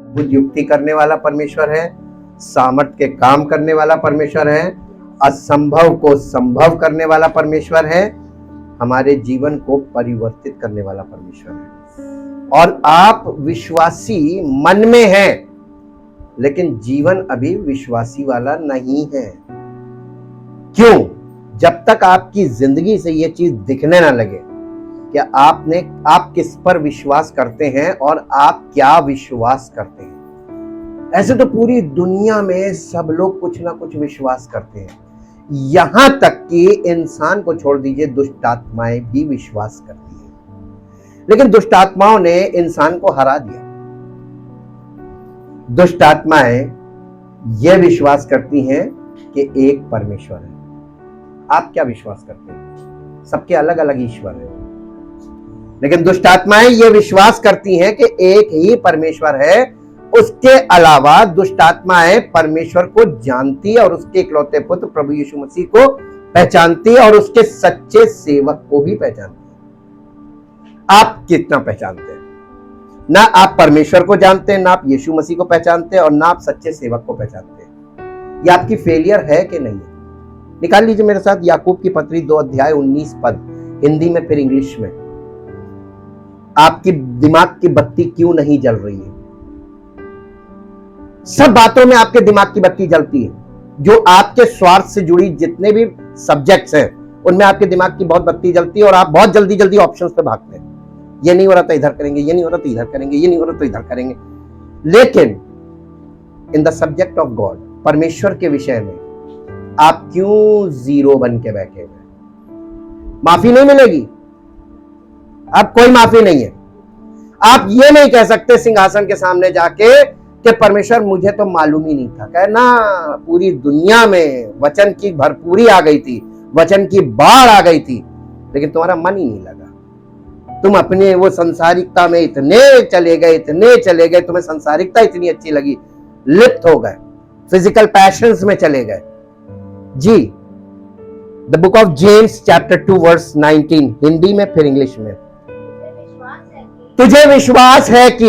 बुद्धि युक्ति करने वाला परमेश्वर है, सामर्थ के काम करने वाला परमेश्वर है, असंभव को संभव करने वाला परमेश्वर है, हमारे जीवन को परिवर्तित करने वाला परमेश्वर है। और आप विश्वासी मन में हैं, लेकिन जीवन अभी विश्वासी वाला नहीं है। क्यों? जब तक आपकी जिंदगी से यह चीज दिखने ना लगे कि आप किस पर विश्वास करते हैं और आप क्या विश्वास करते हैं। ऐसे तो पूरी दुनिया में सब लोग कुछ ना कुछ विश्वास करते हैं, यहां तक कि इंसान को छोड़ दीजिए, दुष्ट आत्माएं भी विश्वास करती हैं। लेकिन दुष्ट आत्माओं ने इंसान को हरा दिया। दुष्ट आत्माएं यह विश्वास करती हैं कि एक परमेश्वर है। आप क्या विश्वास करते हैं? सबके अलग अलग ईश्वर है, लेकिन दुष्ट आत्माएं यह विश्वास करती हैं कि एक ही परमेश्वर है। उसके अलावा दुष्ट आत्माएं परमेश्वर को जानती है और उसके इकलौते पुत्र प्रभु यीशु मसीह को पहचानती है और उसके सच्चे सेवक को भी पहचानती है। आप कितना पहचानते हैं? ना आप परमेश्वर को जानते हैं, ना आप यीशु मसीह को पहचानते हैं और ना आप सच्चे सेवक को पहचानते हैं। यह आपकी फेलियर है कि नहीं है? निकाल लीजिए मेरे साथ याकूब की पत्री 2 अध्याय 19 पद, हिंदी में फिर इंग्लिश में। आपकी दिमाग की बत्ती क्यों नहीं जल रही है? सब बातों में आपके दिमाग की बत्ती जलती है। जो आपके स्वार्थ से जुड़ी जितने भी सब्जेक्ट्स हैं उनमें आपके दिमाग की बहुत बत्ती जलती है और आप बहुत जल्दी जल्दी ऑप्शंस पे भागते हैं। ये नहीं हो रहा तो इधर करेंगे, ये नहीं हो रहा तो इधर करेंगे, ये नहीं हो रहा तो इधर करेंगे। लेकिन in the subject of God, परमेश्वर के विषय में आप क्यों जीरो बन के बैठे हुए? माफी नहीं मिलेगी, अब कोई माफी नहीं है। आप ये नहीं कह सकते सिंहासन के सामने जाके कि परमेश्वर मुझे तो मालूम ही नहीं था। कहना पूरी दुनिया में वचन की भरपूरी आ गई थी, वचन की बाढ़ आ गई थी, लेकिन तुम्हारा मन ही नहीं लगा। तुम अपने वो संसारिकता में इतने चले गए, तुम्हें संसारिकता इतनी अच्छी लगी, लिप्त हो गए, फिजिकल पैशंस में चले गए। जी, the book of James chapter 2 verse 19, Hindi में फिर इंग्लिश में। तुझे विश्वास है कि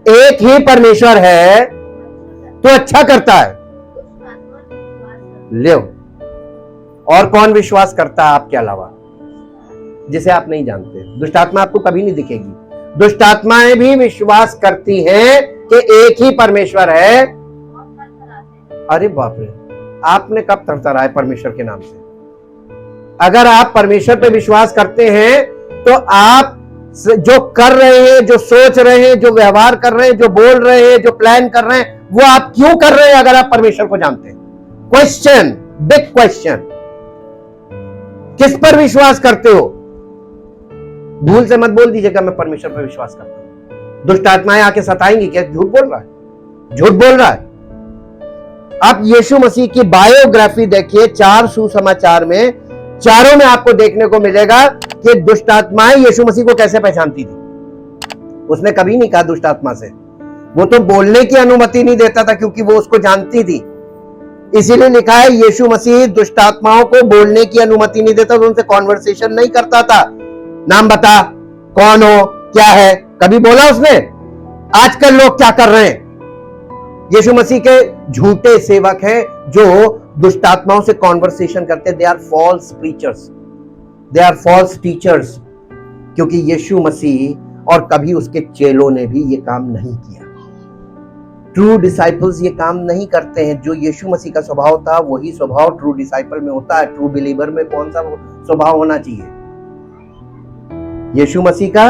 एक ही परमेश्वर है तो अच्छा करता है। ले, और कौन विश्वास करता है आपके अलावा जिसे आप नहीं जानते? दुष्ट आत्मा आपको कभी नहीं दिखेगी। दुष्ट आत्माएं भी विश्वास करती हैं कि एक ही परमेश्वर है। अरे बाप रे, आपने कब थरथराए परमेश्वर के नाम से? अगर आप परमेश्वर पे विश्वास करते हैं तो आप जो कर रहे हैं, जो सोच रहे हैं, जो व्यवहार कर रहे हैं, जो बोल रहे हैं, जो प्लान कर रहे हैं, वो आप क्यों कर रहे हैं अगर आप परमेश्वर को जानते हैं? Question, big question. किस पर विश्वास करते हो? भूल से मत बोल दीजिएगा मैं परमेश्वर पर विश्वास करता हूं। दुष्ट आत्माएं आके सताएंगी, क्या झूठ बोल रहा है? झूठ बोल रहा है। आप यीशु मसीह की बायोग्राफी देखिए, 4 सुसमाचार में, चारों में आपको देखने को मिलेगा कि दुष्ट आत्माएं यीशु मसीह को कैसे पहचानती थी। उसने कभी नहीं कहा दुष्ट आत्मा से, वो तो बोलने की अनुमति नहीं देता था क्योंकि वो उसको जानती थी। इसीलिए लिखा है यीशु मसीह दुष्ट आत्माओं को बोलने की अनुमति नहीं देता, तो उनसे कॉन्वर्सेशन नहीं करता था। नाम बता, कौन हो, क्या है, कभी बोला उसने? आजकल लोग क्या कर रहे हैं? यीशु मसीह के झूठे सेवक हैं जो दुष्ट आत्माओं से कॉन्वर्सेशन करते। They are false preachers, they are false teachers, क्योंकि यीशु मसीह और कभी उसके चेलों ने भी ये काम नहीं किया। ट्रू डिसाइपल्स ये काम नहीं करते हैं। जो यीशु मसीह का स्वभाव था वही स्वभाव ट्रू डिसाइपल में होता है। ट्रू बिलीवर में कौन सा स्वभाव होना चाहिए? यीशु मसीह का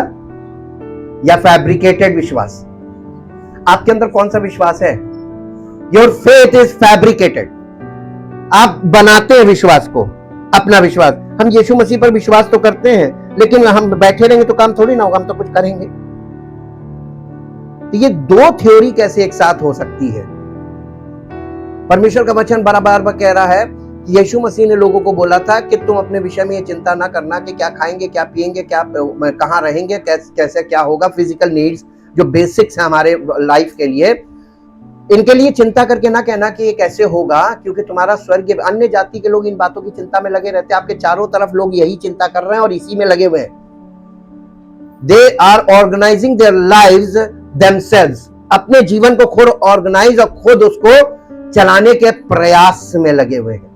या फैब्रिकेटेड विश्वास? आपके अंदर कौन सा विश्वास है? Your faith is fabricated. आप बनाते हैं विश्वास को, अपना विश्वास। हम यीशु मसीह पर विश्वास तो करते हैं, लेकिन हम बैठे रहेंगे तो काम थोड़ी ना होगा, हम तो कुछ करेंगे। तो ये दो थ्योरी कैसे एक साथ हो सकती है? परमेश्वर का वचन बार-बार कह रहा है कि यीशु मसीह ने लोगों को बोला था कि तुम अपने विषय में ये चिंता ना करना कि क्या खाएंगे, क्या पिएंगे, क्या कहां रहेंगे, कैसे क्या होगा। फिजिकल नीड्स जो बेसिक्स हैं हमारे लाइफ के लिए, इनके लिए चिंता करके ना कहना कि ये कैसे होगा, क्योंकि तुम्हारा स्वर्ग, अन्य जाति के लोग इन बातों की चिंता में लगे रहते हैं। आपके चारों तरफ लोग यही चिंता कर रहे हैं और इसी में लगे हुए हैं। They are organising their lives themselves, अपने जीवन को खुद ऑर्गेनाइज और खुद उसको चलाने के प्रयास में लगे हुए हैं।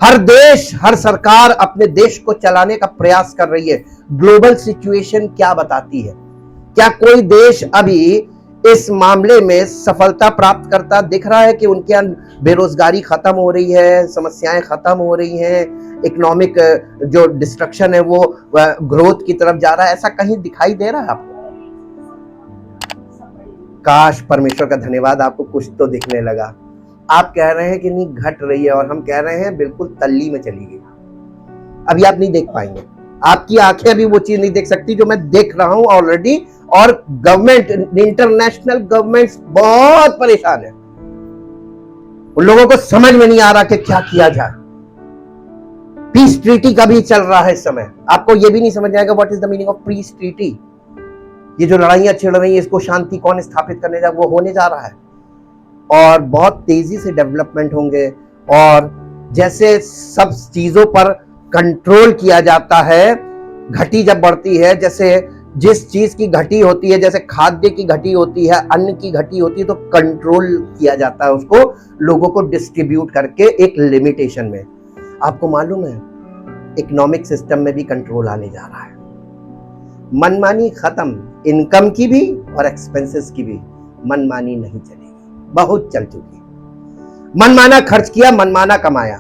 हर देश, हर सरकार अपने देश को चलाने का प्रयास कर रही है। ग्लोबल सिचुएशन क्या बताती है? क्या कोई देश अभी इस मामले में सफलता प्राप्त करता दिख रहा है कि उनके यहाँ बेरोजगारी खत्म हो रही है, समस्याएं खत्म हो रही हैं, इकोनॉमिक जो डिस्ट्रक्शन है वो ग्रोथ की तरफ जा रहा है? ऐसा कहीं दिखाई दे रहा है आपको? काश, परमेश्वर का धन्यवाद, आपको कुछ तो दिखने लगा। आप कह रहे हैं कि नहीं घट रही है, और हम कह रहे हैं बिल्कुल तल्ली में चली गई। अभी आप नहीं देख पाएंगे, आपकी आंखें अभी वो चीज नहीं देख सकती जो मैं देख रहा हूं ऑलरेडी। और गवर्नमेंट, इंटरनेशनल गवर्नमेंट्स बहुत परेशान है। उन लोगों को समझ में नहीं आ रहा कि क्या किया जाए। पीस ट्रीटी का भी चल रहा है इस समय, आपको ये भी नहीं समझ आएगा what is the meaning of peace treaty. ये जो लड़ाइयां छिड़ रही है, इसको शांति कौन स्थापित करने जा, वो होने जा रहा है। और बहुत तेजी से डेवलपमेंट होंगे, और जैसे सब चीजों पर कंट्रोल किया जाता है, घटी जब बढ़ती है, जैसे जिस चीज की घटी होती है, जैसे खाद्य की घटी होती है, अन्न की घटी होती है, तो कंट्रोल किया जाता है उसको, लोगों को डिस्ट्रीब्यूट करके एक लिमिटेशन में। आपको मालूम है इकोनॉमिक सिस्टम में भी कंट्रोल आने जा रहा है। मनमानी खत्म, इनकम की भी और एक्सपेंसेस की भी मनमानी नहीं चलेगी, बहुत चल चुकी। मनमाना खर्च किया, मनमाना कमाया,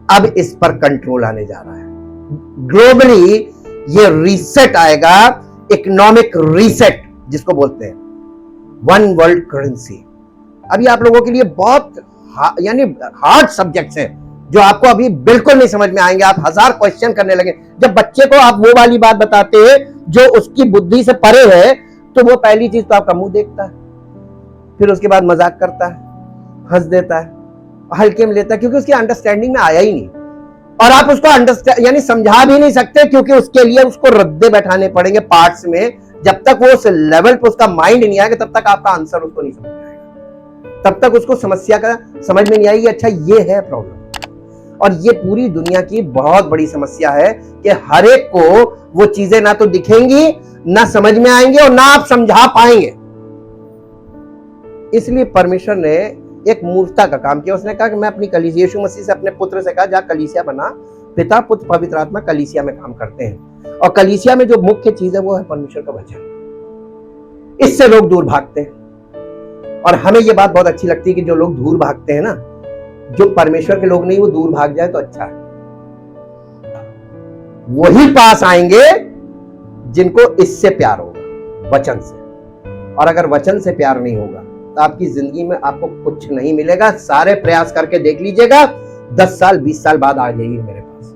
अब इस पर कंट्रोल आने जा रहा है। ग्लोबली ये रीसेट आएगा, इकोनॉमिक रीसेट जिसको बोलते हैं, वन वर्ल्ड करेंसी। अभी आप लोगों के लिए बहुत यानी हार्ड सब्जेक्ट्स हैं जो आपको अभी बिल्कुल नहीं समझ में आएंगे। आप हजार क्वेश्चन करने लगे। जब बच्चे को आप वो वाली बात बताते हैं जो उसकी बुद्धि से परे है, तो वो पहली चीज तो आपका मुंह देखता है, फिर उसके बाद मजाक करता है, हंस देता है, हल्के में लेता है, क्योंकि उसकी अंडरस्टैंडिंग में आया ही नहीं। और आप उसको अंडरस्टैंड यानी समझा भी नहीं सकते, क्योंकि उसके लिए उसको रद्दे बैठाने पड़ेंगे पार्ट्स में। जब तक वो उस लेवल पर उसका माइंड नहीं आएगा, तब तक आपका आंसर उसको नहीं समझ में आएगा, तब तक उसको समस्या का समझ में नहीं आएगी। अच्छा, ये है प्रॉब्लम। और ये पूरी दुनिया की बहुत बड़ी समस्या है कि हर एक को वो चीजें ना तो दिखेंगी, ना समझ में आएंगे, और ना आप समझा पाएंगे। इसलिए परमेश्वर ने एक मूर्खता का काम किया। उसने कहा कि मैं अपनी कलीसिया, यीशु मसीह से अपने पुत्र से कहा, जा कलीसिया बना, पिता पुत्र पवित्र आत्मा कलीसिया में काम करते हैं। और कलीसिया में जो मुख्य चीज है वो है परमेश्वर का वचन। इससे लोग दूर भागते हैं। और हमें ये बात बहुत अच्छी लगती है कि जो लोग दूर भागते हैं ना, जो परमेश्वर के लोग नहीं, वो दूर भाग जाए तो अच्छा है। वही पास आएंगे जिनको इससे प्यार होगा, वचन से। और अगर वचन से प्यार नहीं होगा तो आपकी जिंदगी में आपको कुछ नहीं मिलेगा। सारे प्रयास करके देख लीजिएगा, 10 साल 20 साल बाद आ जाइए मेरे पास,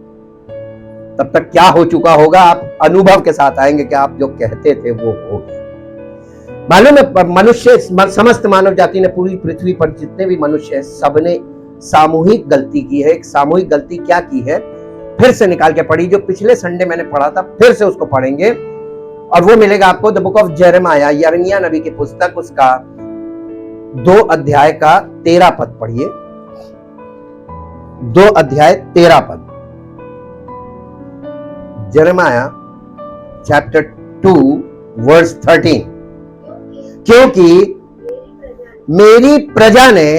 तब तक क्या हो चुका होगा आप अनुभव के साथ आएंगे कि आप जो कहते थे वो हो गया। मालूम है, मनुष्य, समस्त मानव जाति ने, पूरी पृथ्वी पर जितने भी मनुष्य हैं, सबने सामूहिक गलती की है। एक सामूहिक गलती क्या की है, फिर से निकाल के पढ़ी, जो पिछले संडे मैंने पढ़ा था, फिर से उसको पढ़ेंगे और वो मिलेगा आपको। द बुक ऑफ जेरेमाया, यिर्मयाह नबी की पुस्तक, उसका 2 अध्याय का 13 पद पढ़िए। 2 अध्याय 13 पद, जेरेमाया चैप्टर 2 वर्स 13। क्योंकि मेरी प्रजा ने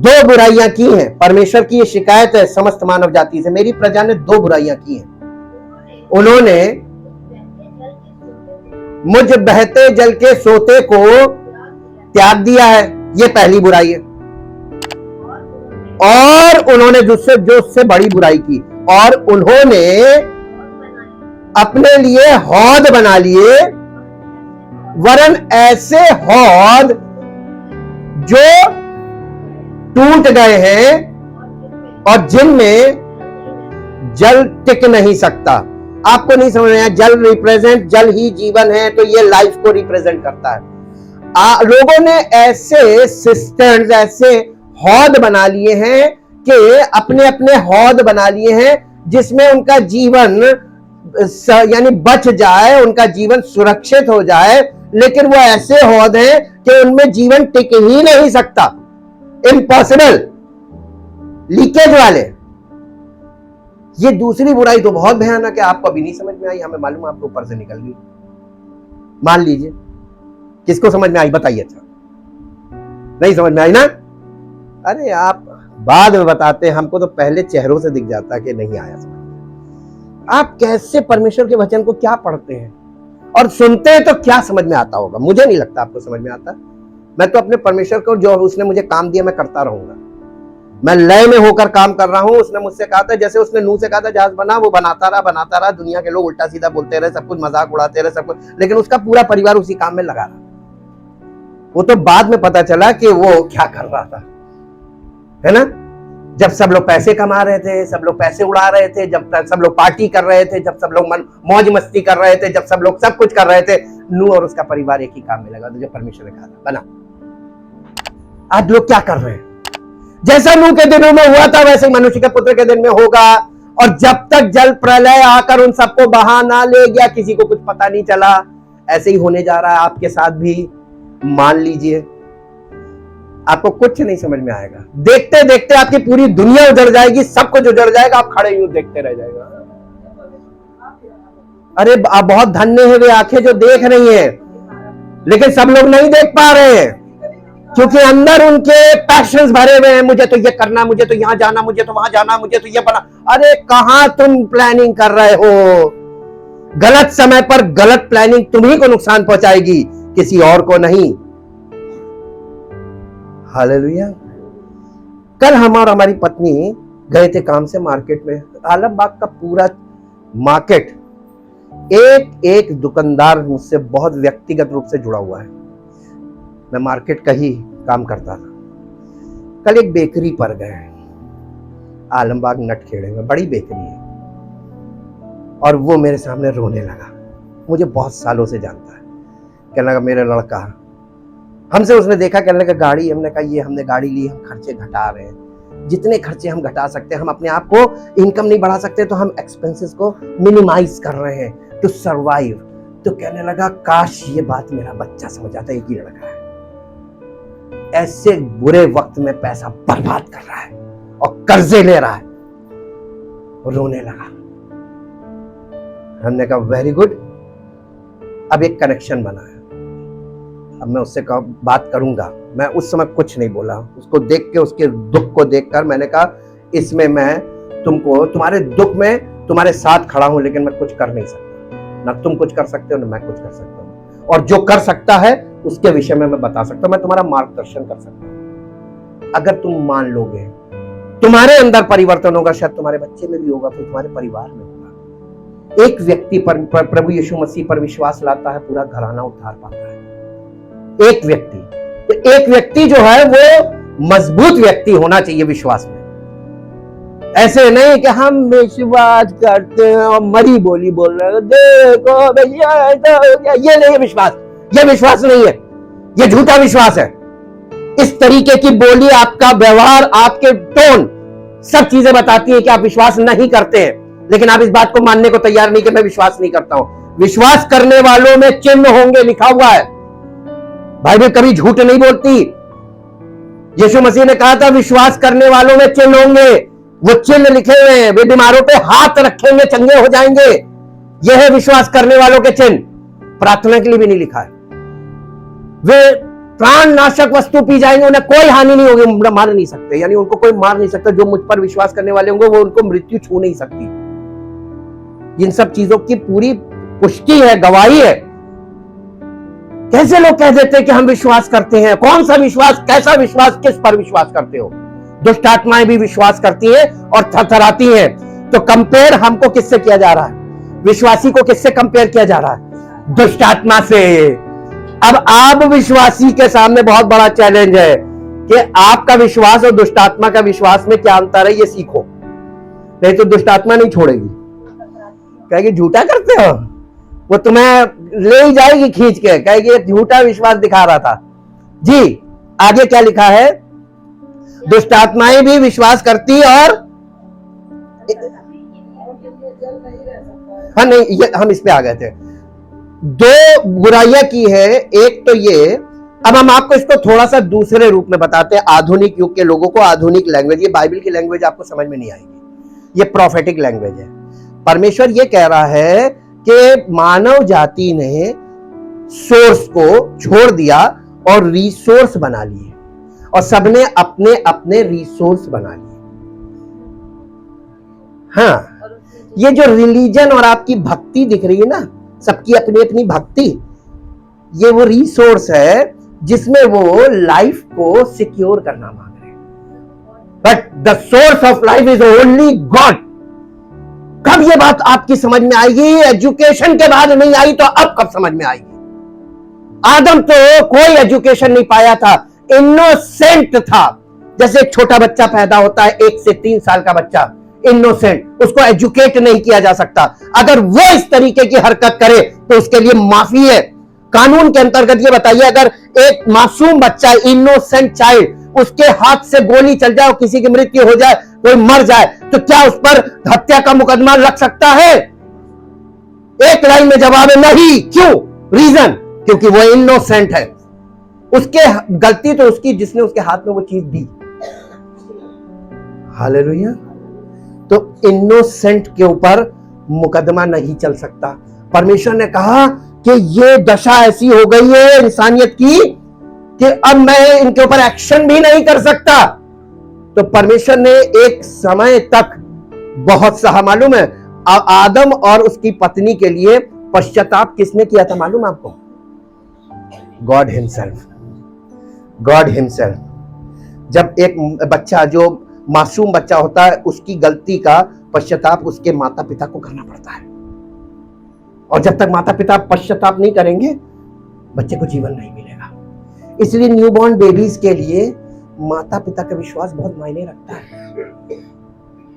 2 बुराइयां की हैं। परमेश्वर की ये शिकायत है समस्त मानव जाति से, मेरी प्रजा ने 2 बुराइयां की हैं। उन्होंने मुझ बहते जल के सोते को त्याग दिया है, ये पहली बुराई है। और उन्होंने जो उससे बड़ी बुराई की, और उन्होंने अपने लिए हौद बना लिए, वरन ऐसे हौद जो टूट गए हैं और जिनमें जल टिक नहीं सकता। आपको नहीं समझ में आया, जल रिप्रेजेंट, जल ही जीवन है, तो ये लाइफ को रिप्रेजेंट करता है। लोगों ने ऐसे सिस्टर्न्स, ऐसे हौद बना लिए हैं कि अपने अपने हौद बना लिए हैं जिसमें उनका जीवन यानी बच जाए, उनका जीवन सुरक्षित हो जाए, लेकिन वो ऐसे हौद हैं कि उनमें जीवन टिक ही नहीं सकता, इम्पॉसिबल, लीकेज वाले। ये दूसरी बुराई तो बहुत भयानक है, आपको अभी नहीं समझ में आई, हमें मालूम आपको ऊपर से निकल गई। मान लीजिए, किसको समझ में आई बताइए? अच्छा, नहीं समझ में आई ना? अरे आप बाद में बताते हैं, हमको तो पहले चेहरों से दिख जाता कि नहीं आया समझ में। आप कैसे परमेश्वर के वचन को क्या पढ़ते हैं और सुनते हैं तो क्या समझ में आता होगा? मुझे नहीं लगता आपको समझ में आता। मैं तो अपने परमेश्वर को, जो उसने मुझे काम दिया, मैं करता रहूंगा। मैं लय में होकर काम कर रहा हूं। उसने मुझसे कहा था, जैसे उसने नूह से कहा था जहाज बना, वो बनाता रहा। दुनिया के लोग उल्टा सीधा बोलते रहे, सब कुछ मजाक उड़ाते रहे, सब कुछ, लेकिन उसका पूरा परिवार उसी काम में लगा रहा। वो तो बाद में पता चला कि वो क्या कर रहा था, है ना? जब सब लोग पैसे कमा रहे थे, सब लोग पैसे उड़ा रहे थे, जब सब लोग पार्टी कर रहे थे, जब सब लोग मौज मस्ती कर रहे थे, जब सब लोग सब कुछ कर रहे थे, नूह और उसका परिवार एक ही काम में लगा, तो जो परमेश्वर ने कहा था बना। आज लोग क्या कर रहे हैं? जैसा नूह के दिनों में हुआ था वैसे ही मनुष्य के पुत्र के दिन में होगा। और जब तक जल प्रलय आकर उन सबको बहा ना ले गया, किसी को कुछ पता नहीं चला, ऐसे ही होने जा रहा है आपके साथ भी। मान लीजिए, आपको कुछ नहीं समझ में आएगा। देखते देखते आपकी पूरी दुनिया उजड़ जाएगी, सब कुछ उजड़ जाएगा, आप खड़े यूं देखते रह जाएगा। अरे आप बहुत धन्य है वे आंखें जो देख रही हैं, लेकिन सब लोग नहीं देख पा रहे हैं, क्योंकि अंदर उनके पैशंस भरे हुए हैं। मुझे तो ये करना, मुझे तो यहां जाना, मुझे तो वहां जाना, मुझे तो ये बना। अरे कहां तुम प्लानिंग कर रहे हो? गलत समय पर गलत प्लानिंग तुम्ही को नुकसान पहुंचाएगी, किसी और को नहीं। हालेलुया। कल हम और हमारी पत्नी गए थे काम से मार्केट में। आलमबाग का पूरा मार्केट, एक एक दुकानदार मुझसे बहुत व्यक्तिगत रूप से जुड़ा हुआ है। मैं मार्केट का ही काम करता था। कल एक बेकरी पर गए, आलमबाग नटखेड़े में, बड़ी बेकरी है, और वो मेरे सामने रोने लगा। मुझे बहुत सालों से जानता है। कहने लगा मेरा लड़का, हमसे उसने देखा, कहने लगा गाड़ी, हमने कहा ये हमने गाड़ी ली, हम खर्चे घटा रहे हैं, जितने खर्चे हम घटा सकते हैं, हम अपने आप को इनकम नहीं बढ़ा सकते तो हम एक्सपेंसेस को मिनिमाइज कर रहे हैं टू सर्वाइव। तो कहने लगा काश ये बात मेरा बच्चा समझ आता, एक ही लड़का है, ऐसे बुरे वक्त में पैसा बर्बाद कर रहा है और कर्जे ले रहा है। रोने लगा। हमने कहा वेरी गुड। अब एक कनेक्शन बना है, अब मैं उससे बात करूंगा। मैं उस समय कुछ नहीं बोला, उसको देख के, उसके दुख को देखकर मैंने कहा इसमें मैं तुमको, तुम्हारे दुख में तुम्हारे साथ खड़ा हूं, लेकिन मैं कुछ कर नहीं सकता। ना तुम कुछ कर सकते हो, ना मैं कुछ कर सकता हूं। और जो कर सकता है उसके विषय में मैं बता सकता हूं, मैं तुम्हारा मार्गदर्शन कर सकता हूं। अगर तुम मान लोगे, तुम्हारे अंदर परिवर्तन होगा, शायद तुम्हारे बच्चे में भी होगा, फिर तुम्हारे परिवार में होगा। एक व्यक्ति पर प्रभु यीशु मसीह पर विश्वास लाता है, पूरा घराना उद्धार पाता है। एक व्यक्ति, तो एक व्यक्ति जो है वो मजबूत व्यक्ति होना चाहिए विश्वास में। ऐसे नहीं कि हम विश्वास करते हैं और मरी बोली बोल रहे हैं, देखो भैया ऐसा हो गया। ये नहीं है विश्वास, ये विश्वास नहीं है, ये झूठा विश्वास है। इस तरीके की बोली, आपका व्यवहार, आपके टोन, सब चीजें बताती है कि आप विश्वास नहीं करते हैं, लेकिन आप इस बात को मानने को तैयार नहीं कि मैं विश्वास नहीं करता हूं। विश्वास करने वालों में चिन्ह होंगे, लिखा हुआ है। बाइबल कभी झूठ नहीं बोलती। यीशु मसीह ने कहा था विश्वास करने वालों में चिन्ह होंगे। वो चिन्ह लिखे हुए हैं, वे बीमारों पे हाथ रखेंगे चंगे हो जाएंगे। यह है विश्वास करने वालों के चिन्ह। प्रार्थना के लिए भी नहीं लिखा है। वे प्राण नाशक वस्तु पी जाएंगे, उन्हें कोई हानि नहीं होगी, मार नहीं सकते, यानी उनको कोई मार नहीं सकता। जो मुझ पर विश्वास करने वाले होंगे वो उनको मृत्यु छू नहीं सकती। इन सब चीजों की पूरी पुष्टि है, गवाही है। कैसे लोग कह देते हैं कि हम विश्वास करते हैं? कौन सा विश्वास, कैसा विश्वास, किस पर विश्वास करते हो? दुष्ट आत्माएं भी विश्वास करती हैं और थरथराती हैं। तो कंपेयर हमको किससे किया जा रहा है? विश्वासी को किससे कंपेयर किया जा रहा है? दुष्ट आत्मा से। अब आप विश्वासी के सामने बहुत बड़ा चैलेंज है कि आपका विश्वास और दुष्ट आत्मा का विश्वास में क्या अंतर है, ये सीखो। नहीं तो दुष्ट आत्मा नहीं छोड़ेगी, कहेगी झूठा करते हो, वो तुम्हें ले ही जाएगी खींच के, कहेगी झूठा विश्वास दिखा रहा था। जी आगे क्या लिखा है? दुष्ट आत्माएं भी विश्वास करती और हाँ नहीं, ये हम इस पे आ गए थे। दो बुराइयां की है। एक तो ये, अब हम आपको इसको थोड़ा सा दूसरे रूप में बताते हैं। आधुनिक युग के लोगों को आधुनिक लैंग्वेज, ये बाइबल की लैंग्वेज आपको समझ में नहीं आएगी, ये प्रोफेटिक लैंग्वेज है। परमेश्वर ये कह रहा है कि मानव जाति ने सोर्स को छोड़ दिया और रिसोर्स बना लिए, और सबने अपने अपने रिसोर्स बना लिए। हाँ, ये जो रिलीजन और आपकी भक्ति दिख रही है ना, सबकी अपनी अपनी भक्ति, ये वो रिसोर्स है जिसमें वो लाइफ को सिक्योर करना मांग रहे हैं। But the source of life is only God. कब ये बात आपकी समझ में आएगी? एजुकेशन के बाद नहीं आई तो अब कब समझ में आएगी? आदम तो कोई एजुकेशन नहीं पाया था, इनोसेंट था। जैसे एक छोटा बच्चा पैदा होता है, 1 से 3 साल का बच्चा, इनोसेंट, उसको एजुकेट नहीं किया जा सकता। अगर वो इस तरीके की हरकत करे तो उसके लिए माफी है। कानून के अंतर्गत ये बताइए, अगर एक मासूम बच्चा, इनोसेंट चाइल्ड, उसके हाथ से गोली चल जाए और किसी की मृत्यु हो जाए, कोई मर जाए, तो क्या उस पर हत्या का मुकदमा लग सकता है? एक लाइन में जवाब है नहीं। क्यों? रीजन, क्योंकि वो इनोसेंट है। उसके गलती तो उसकी जिसने उसके हाथ में वो चीज दी। हालेलुया। तो इनोसेंट के ऊपर मुकदमा नहीं चल सकता। परमेश्वर ने कहा कि ये दशा ऐसी हो गई है इंसानियत की कि अब मैं इनके ऊपर एक्शन भी नहीं कर सकता। तो परमेश्वर ने एक समय तक बहुत सा, मालूम है आदम और उसकी पत्नी के लिए पश्चाताप किसने किया था मालूम आपको? God himself. God himself. जब एक बच्चा, जो मासूम बच्चा होता है, उसकी गलती का पश्चाताप उसके माता पिता को करना पड़ता है, और जब तक माता पिता पश्चाताप नहीं करेंगे बच्चे को जीवन नहीं मिलेगा। इसलिए न्यूबॉर्न बेबीज के लिए माता पिता का विश्वास बहुत मायने रखता है।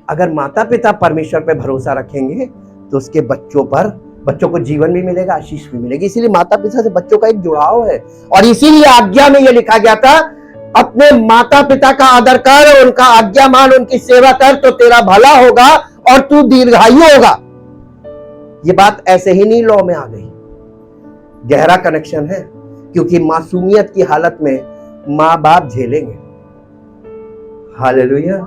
अगर माता पिता परमेश्वर पे भरोसा रखेंगे तो उसके बच्चों को जीवन भी मिलेगा, आशीष भी मिलेगी। इसीलिए माता पिता से बच्चों का एक जुड़ाव है, और इसीलिए आज्ञा में यह लिखा गया था, अपने माता पिता का आदर कर, उनका आज्ञा मान, उनकी सेवा कर, तो तेरा भला होगा और तू दीर्घायु होगा। ये बात ऐसे ही नहीं लॉ में आ गई, गहरा कनेक्शन है, क्योंकि मासूमियत की हालत में मां बाप झेलेंगे। हालेलुया।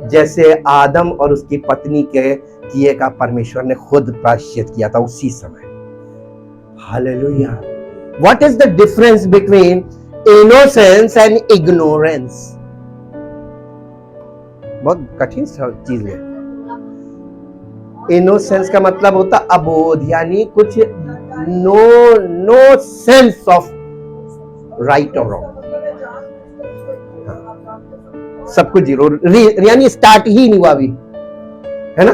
जैसे आदम और उसकी पत्नी के किए का परमेश्वर ने खुद प्रायश्चित किया था उसी समय। Hallelujah. What is the difference between innocence and ignorance? बहुत कठिन चीज है। इनोसेंस का मतलब होता अबोध, यानी कुछ नो सेंस ऑफ राइट और रॉन्ग, सब कुछ जीरो, यानी स्टार्ट ही नहीं हुआ अभी, है ना?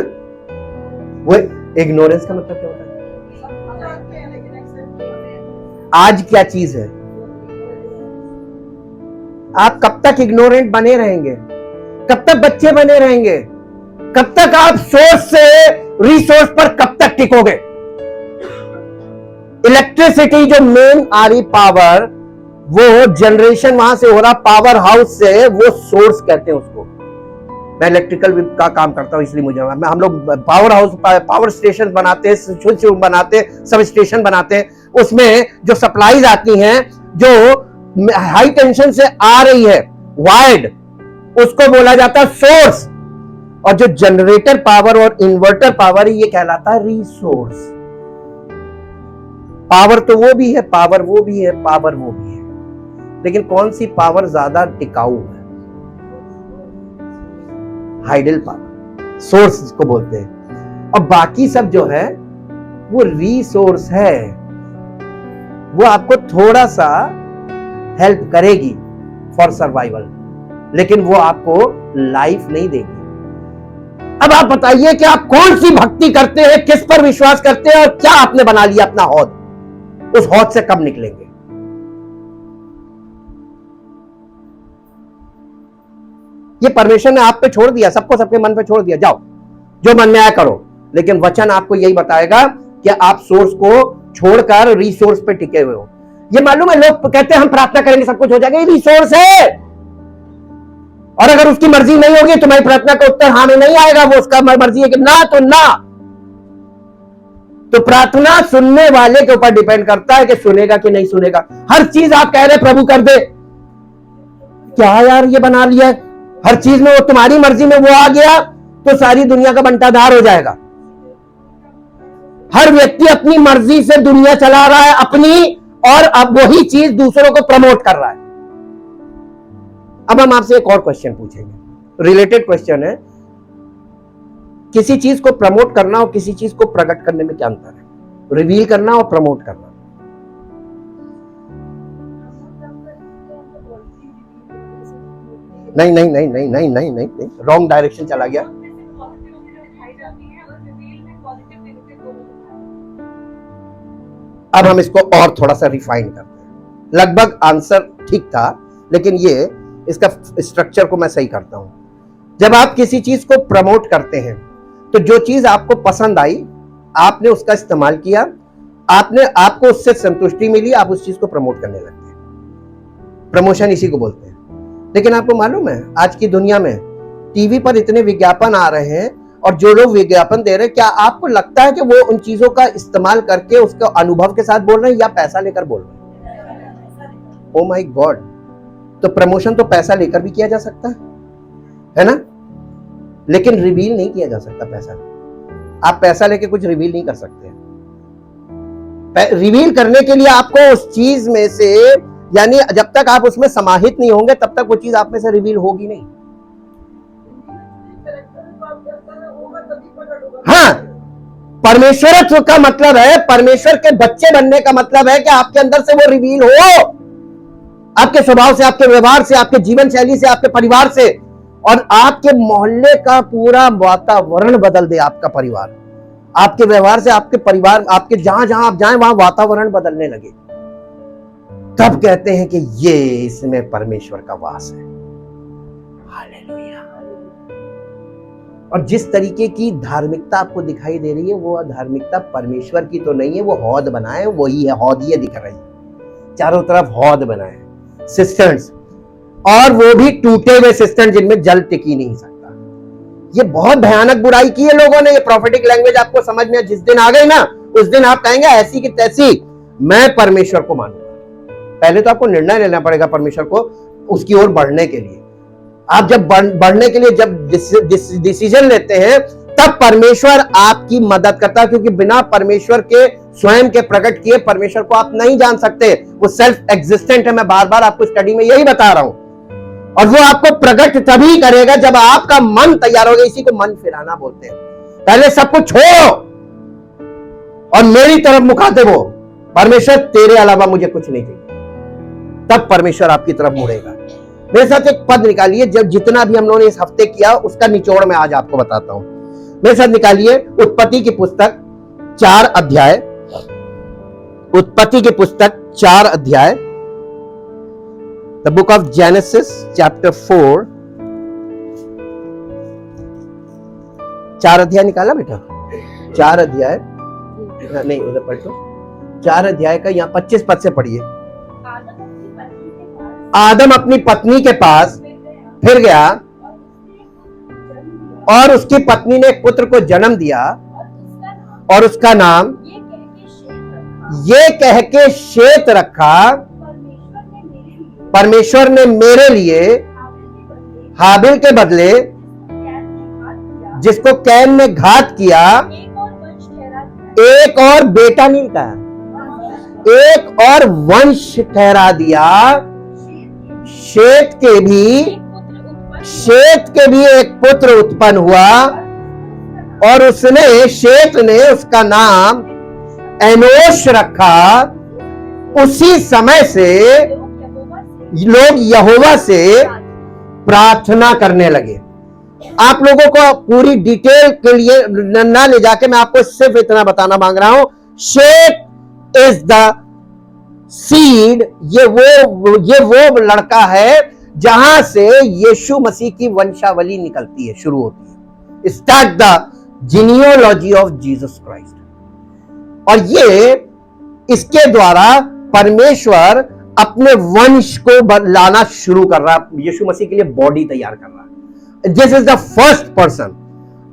वो इग्नोरेंस का मतलब क्या होता है? आज क्या चीज है? आप कब तक इग्नोरेंट बने रहेंगे? कब तक बच्चे बने रहेंगे? कब तक आप सोर्स से रिसोर्स पर कब तक टिकोगे? इलेक्ट्रिसिटी जो मेन आ रही पावर, वो जनरेशन वहां से हो रहा पावर हाउस से, वो सोर्स कहते हैं उसको। मैं इलेक्ट्रिकल का काम करता हूं, इसलिए मुझे हम लोग पावर हाउस, पावर स्टेशन बनाते हैं, स्विच बनाते हैं, सब स्टेशन बनाते हैं। उसमें जो सप्लाईज आती हैं, जो हाई टेंशन से आ रही है, वायर्ड, उसको बोला जाता है सोर्स। और जो जनरेटर पावर और इन्वर्टर पावर है, ये कहलाता है रिसोर्स। पावर तो वो भी है, पावर वो भी है, पावर वो भी है, लेकिन कौन सी पावर ज्यादा टिकाऊ है? हाइडल पावर, सोर्स जिसको बोलते हैं। और बाकी सब जो है वो रिसोर्स है, वो आपको थोड़ा सा हेल्प करेगी फॉर सर्वाइवल, लेकिन वो आपको लाइफ नहीं देगी। अब आप बताइए कि आप कौन सी भक्ति करते हैं, किस पर विश्वास करते हैं, और क्या आपने बना लिया अपना हौद? उस हौद से कब निकलेंगे? ये परमेश्वर ने आप पे छोड़ दिया, सबको सबके मन पे छोड़ दिया, जाओ जो मन में आया करो। लेकिन वचन आपको यही बताएगा कि आप सोर्स को छोड़कर रिसोर्स पे टिके हुए हो। ये मालूम है, लोग कहते हैं हम प्रार्थना करेंगे सब कुछ हो जाएगा, ये रिसोर्स है, और अगर उसकी मर्जी नहीं होगी तुम्हारी प्रार्थना का उत्तर हाँ में नहीं आएगा। वो उसका मर्जी है कि ना तो ना। तो प्रार्थना सुनने वाले के ऊपर डिपेंड करता है कि सुनेगा कि नहीं सुनेगा। हर चीज आप कह रहे प्रभु कर दे, क्या यार ये बना लिया है, हर चीज में वो तुम्हारी मर्जी में वो आ गया तो सारी दुनिया का बंटाधार हो जाएगा। हर व्यक्ति अपनी मर्जी से दुनिया चला रहा है अपनी, और अब वही चीज दूसरों को प्रमोट कर रहा है। अब हम आपसे एक और क्वेश्चन पूछेंगे, रिलेटेड क्वेश्चन है, किसी चीज को प्रमोट करना और किसी चीज को प्रकट करने में क्या अंतर है? रिवील करना और प्रमोट करना। नहीं नहीं नहीं नहीं नहीं नहीं नहीं, नहीं। रॉन्ग डायरेक्शन चला गया। अब हम इसको और थोड़ा सा रिफाइन करते हैं। लगभग आंसर ठीक था, लेकिन ये इसका स्ट्रक्चर को मैं सही करता हूं। जब आप किसी चीज को प्रमोट करते हैं तो जो चीज आपको पसंद आई, आपने उसका इस्तेमाल किया, आपको उससे संतुष्टि मिली, आप उस चीज को प्रमोट करने लगते हैं। प्रमोशन इसी को बोलते हैं। लेकिन आपको मालूम है आज की दुनिया में टीवी पर इतने विज्ञापन आ रहे हैं, और जो लोग विज्ञापन दे रहे हैं, क्या आपको लगता है कि वो उन चीजों का इस्तेमाल करके उसके अनुभव के साथ बोल रहे हैं या पैसा लेकर बोल रहे हैं? ओ माय गॉड, तो प्रमोशन तो पैसा लेकर भी किया जा सकता है ना, लेकिन रिवील नहीं किया जा सकता पैसा। आप पैसा लेके कुछ रिवील नहीं कर सकते। रिवील करने के लिए आपको उस चीज में से, यानी जब तक आप उसमें समाहित नहीं होंगे तब तक वो चीज आप में से रिवील होगी नहीं। हाँ, परमेश्वरत्व का मतलब है, परमेश्वर के बच्चे बनने का मतलब है कि आपके अंदर से वो रिवील हो, आपके स्वभाव से, आपके व्यवहार से, आपके जीवन शैली से, आपके परिवार से, और आपके मोहल्ले का पूरा वातावरण बदल दे। आपका परिवार आपके व्यवहार से, आपके परिवार, आपके जहां जहां आप जाएं वहां वातावरण बदलने लगे, तब कहते हैं कि ये इसमें परमेश्वर का वास है। हालेलुया। और जिस तरीके की धार्मिकता आपको दिखाई दे रही है, वो धार्मिकता परमेश्वर की तो नहीं है, वो हौद बनाए, वही है, हौदिये दिख रही है, चारों तरफ हौद बनाए, सिस्टर्स, और वो भी टूटे हुए सिस्टम जिनमें जल टिक ही नहीं सकता। ये बहुत भयानक बुराई की है लोगों ने। ये प्रोफेटिक लैंग्वेज आपको समझ में जिस दिन आ गई ना, उस दिन आप कहेंगे ऐसी की तैसी मैं परमेश्वर को मानूंगा। पहले तो आपको निर्णय लेना पड़ेगा परमेश्वर को उसकी ओर बढ़ने के लिए। आप जब बढ़ने के लिए जब डिसीजन लेते हैं, तब परमेश्वर आपकी मदद करता है, क्योंकि बिना परमेश्वर के स्वयं के प्रकट किए परमेश्वर को आप नहीं जान सकते। वो सेल्फ एग्जिस्टेंट है। मैं बार बार आपको स्टडी में यही बता रहा हूं। और वो आपको प्रकट तभी करेगा जब आपका मन तैयार होगा। इसी को मन फिराना बोलते हैं। पहले सब कुछ छोड़ो और मेरी तरफ मुखातिब हो, परमेश्वर तेरे अलावा मुझे कुछ नहीं चाहिए, तब परमेश्वर आपकी तरफ मुड़ेगा। मेरे साथ एक पद निकालिए, जब जितना भी हम लोगों ने इस हफ्ते किया उसका निचोड़ मैं आज आपको बताता हूं। मेरे साथ निकालिए उत्पत्ति की पुस्तक 4 अध्याय, उत्पत्ति की पुस्तक 4 अध्याय, the book of genesis chapter 4। 4 अध्याय निकाला बेटा? 4 अध्याय नहीं, उधर पढ़ लो। 4 अध्याय का यहाँ 25 पद से पढ़िए। आदम अपनी पत्नी के पास फिर गया और उसकी पत्नी ने एक पुत्र को जन्म दिया और उसका नाम ये कह के शेत रखा, परमेश्वर ने मेरे लिए हाबिल के बदले जिसको कैन ने घात किया एक और बेटा नहीं कहा, एक और वंश ठहरा दिया। शेत के भी एक पुत्र उत्पन्न हुआ और शेत ने उसका नाम एनोश रखा। उसी समय से लोग यहोवा से प्रार्थना करने लगे। आप लोगों को पूरी डिटेल के लिए ना ले जाके मैं आपको सिर्फ इतना बताना मांग रहा हूं, शेत इज द सीड। ये वो लड़का है जहां से यीशु मसीह की वंशावली निकलती है, शुरू होती है। Start the genealogy of Jesus Christ. और ये इसके द्वारा परमेश्वर अपने वंश को लाना शुरू कर रहा है, यीशु मसीह के लिए बॉडी तैयार कर रहा है। This is the first person.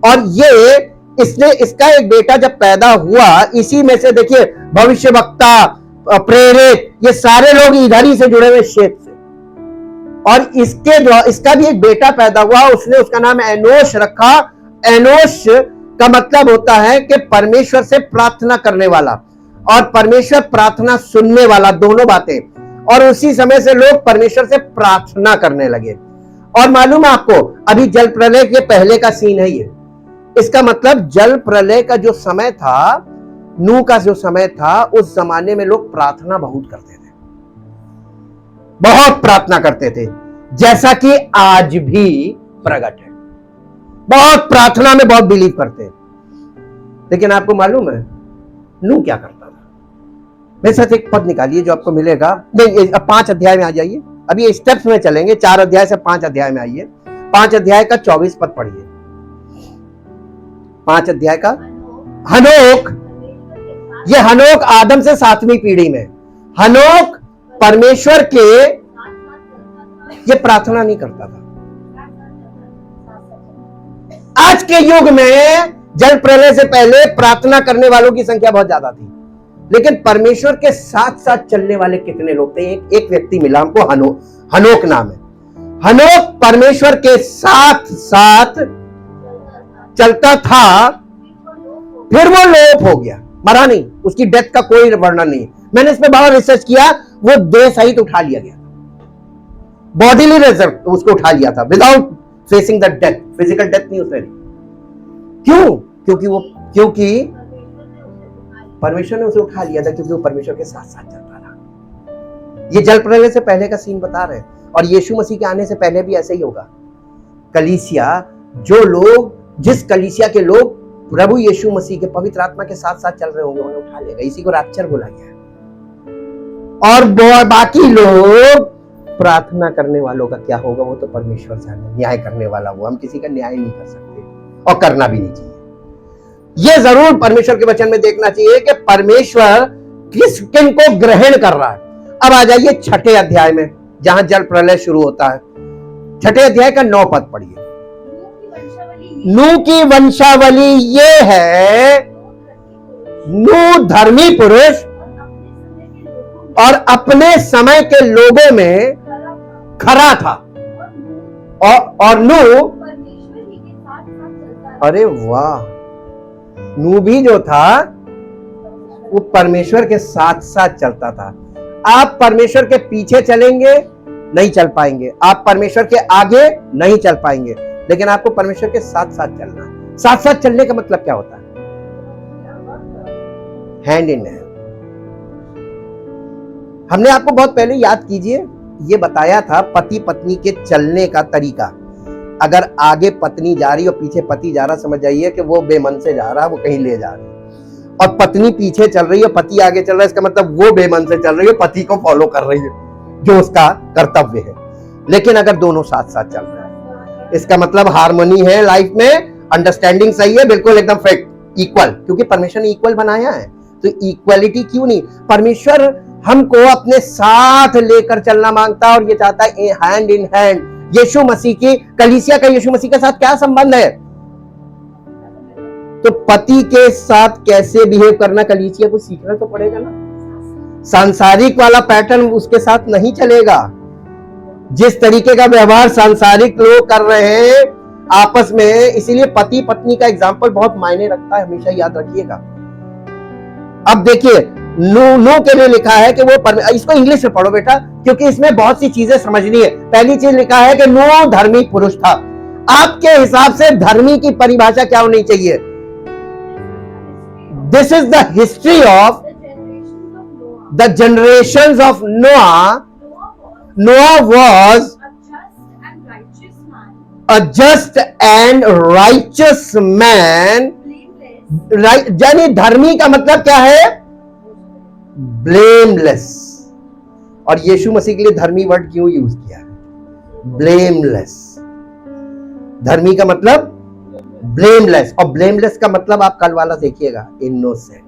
और ये इसने इसका एक बेटा जब पैदा हुआ, इसी में से देखिए भविष्यवक्ता, प्रेरित, ये सारे लोग इधर ही से जुड़े हुए शेत से। और इसका भी एक बेटा पैदा हुआ, उसने उसका नाम एनोश रखा। एनोश का मतलब होता है कि परमेश्वर से प्रार्थना करने वाला और परमेश्वर प्रार्थना सुनने वाला, दोनों बातें। और उसी समय से लोग परमेश्वर से प्रार्थना करने लगे। और मालूम है आपको, अभी जल प्रलय के पहले का सीन है ये। इसका मतलब जल प्रलय का जो समय था, नूह का जो समय था, उस जमाने में लोग प्रार्थना बहुत करते थे, बहुत प्रार्थना करते थे, जैसा कि आज भी प्रकट है। बहुत प्रार्थना में बहुत बिलीव करते हैं। लेकिन आपको मालूम है नूह क्या करता था? मेरे साथ एक पद निकालिए जो आपको मिलेगा। नहीं, अब 5 अध्याय में आ जाइए। अभी स्टेप्स में चलेंगे, 4 अध्याय से 5 अध्याय में आइए। 5 अध्याय का 24 पद पढ़िए। 5 अध्याय का हनोक, ये हनोक आदम से 7वीं पीढ़ी में। हनोक परमेश्वर के, ये प्रार्थना नहीं करता था। आज के युग में जल प्रलय से पहले प्रार्थना करने वालों की संख्या बहुत ज्यादा थी, लेकिन परमेश्वर के साथ साथ चलने वाले कितने लोग थे? एक व्यक्ति मिला हमको, हनोक नाम है। हनोक परमेश्वर के साथ साथ चलता था, फिर वो लोप हो गया, मरा नहीं, उसकी डेथ का कोई वर्णन नहीं। मैंने इस पे बहुत रिसर्च किया, वो देह सहित उठा लिया गया, बॉडीली रिजर्व उसको उठा लिया था, without facing the death, physical death नहीं उसने। क्यों? क्योंकि परमेश्वर ने उसे उठा लिया था, क्योंकि वो परमेश्वर के साथ साथ चलता था। ये जल प्रलय से पहले का सीन बता रहे हैं, और यीशु मसीह के आने से पहले भी ऐसे ही होगा। कलीसिया, जो लोग, जिस कलीसिया के लोग प्रभु यीशु मसीह के पवित्र आत्मा के साथ साथ चल रहे होंगे, उन्हें उठा लेगा। इसी को रैप्चर बोला गया है। और बाकी लोग, प्रार्थना करने वालों का क्या होगा? वो तो परमेश्वर जाने, न्याय करने वाला वो। हम किसी का न्याय नहीं कर सकते और करना भी नहीं चाहिए। ये जरूर परमेश्वर के वचन में देखना चाहिए कि परमेश्वर किन को ग्रहण कर रहा है। अब आ जाइए 6ठे अध्याय में, जहां जल प्रलय शुरू होता है। 6ठे अध्याय का 9 पद पढ़िए। नूह की वंशावली ये है, नूह धर्मी पुरुष और अपने समय के लोगों में खरा था, और नूह, अरे वाह, नूह भी जो था वो परमेश्वर के साथ साथ चलता था। आप परमेश्वर के पीछे चलेंगे नहीं चल पाएंगे, आप परमेश्वर के आगे नहीं चल पाएंगे, लेकिन आपको परमेश्वर के साथ साथ चलना है। साथ साथ चलने का मतलब क्या होता है? Hand in hand. हमने आपको बहुत पहले, याद कीजिए, ये बताया था पति पत्नी के चलने का तरीका। अगर आगे पत्नी जा रही और पीछे पति जा रहा, समझ जाइए कि वो बेमन से जा रहा, वो कहीं ले जा रही। और पत्नी पीछे चल रही है, पति आगे चल रहा है, इसका मतलब वो बेमन से चल रही है, पति को फॉलो कर रही है, जो उसका कर्तव्य है। लेकिन अगर दोनों साथ साथ चल रहे हैं, इसका मतलब हार्मनी है लाइफ में, अंडरस्टैंडिंग सही है, बिल्कुल एकदम फिट, इक्वल, क्योंकि परमेश्वर ने इक्वल बनाया है। तो इक्वलिटी क्यों नहीं? परमेश्वर हमको अपने साथ लेकर चलना मांगता है, और ये चाहता है हैंड इन हैंड। यीशु मसीह की कलीसिया का यीशु मसीह के साथ क्या संबंध है? तो पति के साथ कैसे बिहेव करना कलीसिया को सीखना तो पड़ेगा ना। सांसारिक वाला पैटर्न उसके साथ नहीं चलेगा। जिस तरीके का व्यवहार सांसारिक लोग कर रहे हैं आपस में, इसीलिए पति पत्नी का एग्जाम्पल बहुत मायने रखता है, हमेशा याद रखिएगा। अब देखिए, नूह के लिए लिखा है कि वो इसको इंग्लिश में पढ़ो बेटा, क्योंकि इसमें बहुत सी चीजें समझनी है। पहली चीज लिखा है कि नूह धर्मी पुरुष था। आपके हिसाब से धर्मी की परिभाषा क्या होनी चाहिए? This is the history of the generations of नोआ। नोआ was a just and righteous man, यानी धर्मी का मतलब क्या है? ब्लेमलेस। और यीशु मसीह के लिए धर्मी वर्ड क्यों यूज किया है? ब्लेमलेस। धर्मी का मतलब ब्लेमलेस, और ब्लेमलेस का मतलब आप कल वाला देखिएगा, इनोसेंट।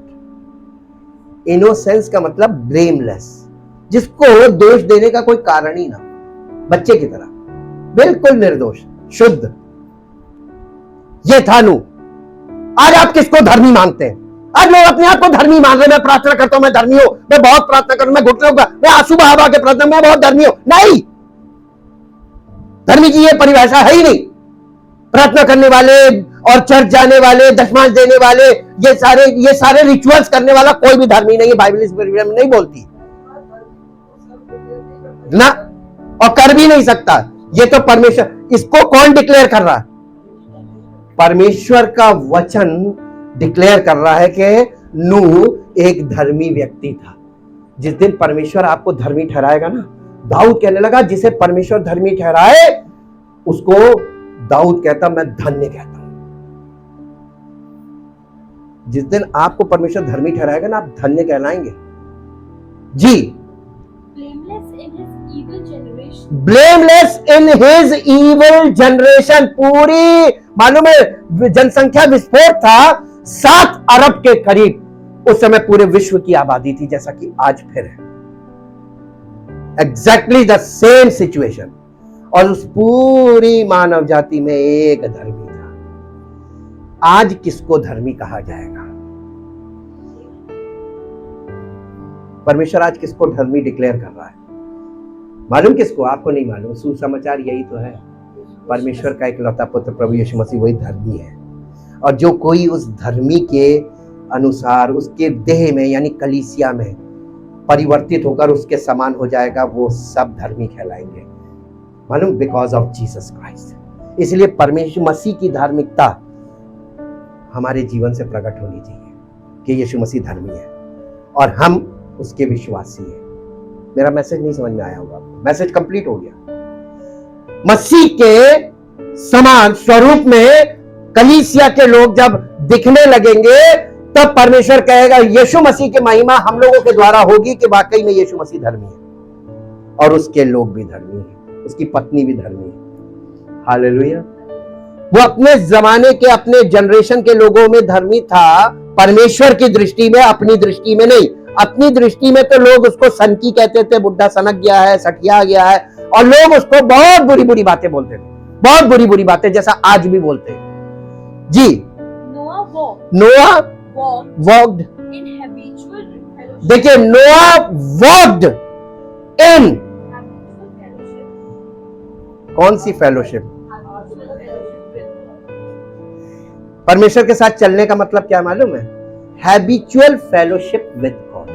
इनोसेंस का मतलब ब्लेमलेस, जिसको दोष देने का कोई कारण ही ना, बच्चे की तरह बिल्कुल निर्दोष, शुद्ध। ये था नूह। आज आप किसको धर्मी मानते हैं? आज लोग अपने आप को धर्मी मान रहे, मैं प्रार्थना करता हूं, मैं धर्मी हूं, मैं बहुत प्रार्थना करूं, मैं घुटनों का, मैं आंसू बहा के प्रार्थना, मैं बहुत धर्मी हूं। नहीं, धर्मी की ये परिभाषा है ही नहीं। प्रार्थना करने वाले और चर्च जाने वाले, दशमांश देने वाले, ये सारे रिचुअल्स करने वाला कोई भी धर्मी नहीं है। बाइबल इस बारे में नहीं बोलती ना, और कर भी नहीं सकता। ये तो परमेश्वर, इसको कौन डिक्लेयर कर रहा है? परमेश्वर का वचन डिक्लेयर कर रहा है कि नूह एक धर्मी व्यक्ति था। जिस दिन परमेश्वर आपको धर्मी ठहराएगा ना, दाऊद कहने लगा जिसे परमेश्वर धर्मी ठहराए उसको दाऊद कहता मैं धन्य कहता हूं। जिस दिन आपको परमेश्वर धर्मी ठहराएगा ना, आप धन्य कहलाएंगे जी। Blameless in his evil generation. पूरी मालूम है जनसंख्या विस्फोट था 7 अरब के करीब। उस समय पूरे विश्व की आबादी थी, जैसा कि आज फिर है। Exactly the same situation. और उस पूरी मानव जाति में एक धर्मी था। आज किसको धर्मी कहा जाएगा? परमेश्वर आज किसको धर्मी डिक्लेयर कर रहा है? मालूम किसको? आपको नहीं मालूम। सुसमाचार यही तो है, परमेश्वर का इकलौता पुत्र प्रभु यीशु मसीह वही धर्मी है। और जो कोई उस धर्मी के अनुसार उसके देह में यानी कलीसिया में परिवर्तित होकर उसके समान हो जाएगा, वो सब धर्मी कहलाएंगे। मालूम, बिकॉज ऑफ जीसस क्राइस्ट। इसलिए परमेश्वर मसीह की धार्मिकता हमारे जीवन से प्रकट होनी चाहिए कि यीशु मसीह धर्मी है और हम उसके विश्वासी हैं। मेरा मैसेज नहीं समझ में आया होगा? मैसेज कंप्लीट हो गया। मसीह के समान स्वरूप में कलीसिया के लोग जब दिखने लगेंगे तब परमेश्वर कहेगा यीशु मसीह की महिमा हम लोगों के द्वारा होगी कि वाकई में यीशु मसीह धर्मी है और उसके लोग भी धर्मी हैं, उसकी पत्नी भी धर्मी है। हालेलुया। वो अपने जमाने के, अपने जनरेशन के लोगों में धर्मी था, परमेश्वर की दृष्टि में, अपनी दृष्टि में नहीं। अपनी दृष्टि में तो लोग उसको सनकी कहते थे, बुढ़ा सनक गया है, सठिया गया है, और लोग उसको बहुत बुरी बुरी बातें बोलते थे, बहुत बुरी बुरी बातें, जैसा आज भी बोलते हैं जी। नोआ वॉक्ड, देखिए नोआ वॉक्ड इन कौन सी फेलोशिप? परमेश्वर के साथ चलने का मतलब क्या मालूम है? Habitual fellowship with God.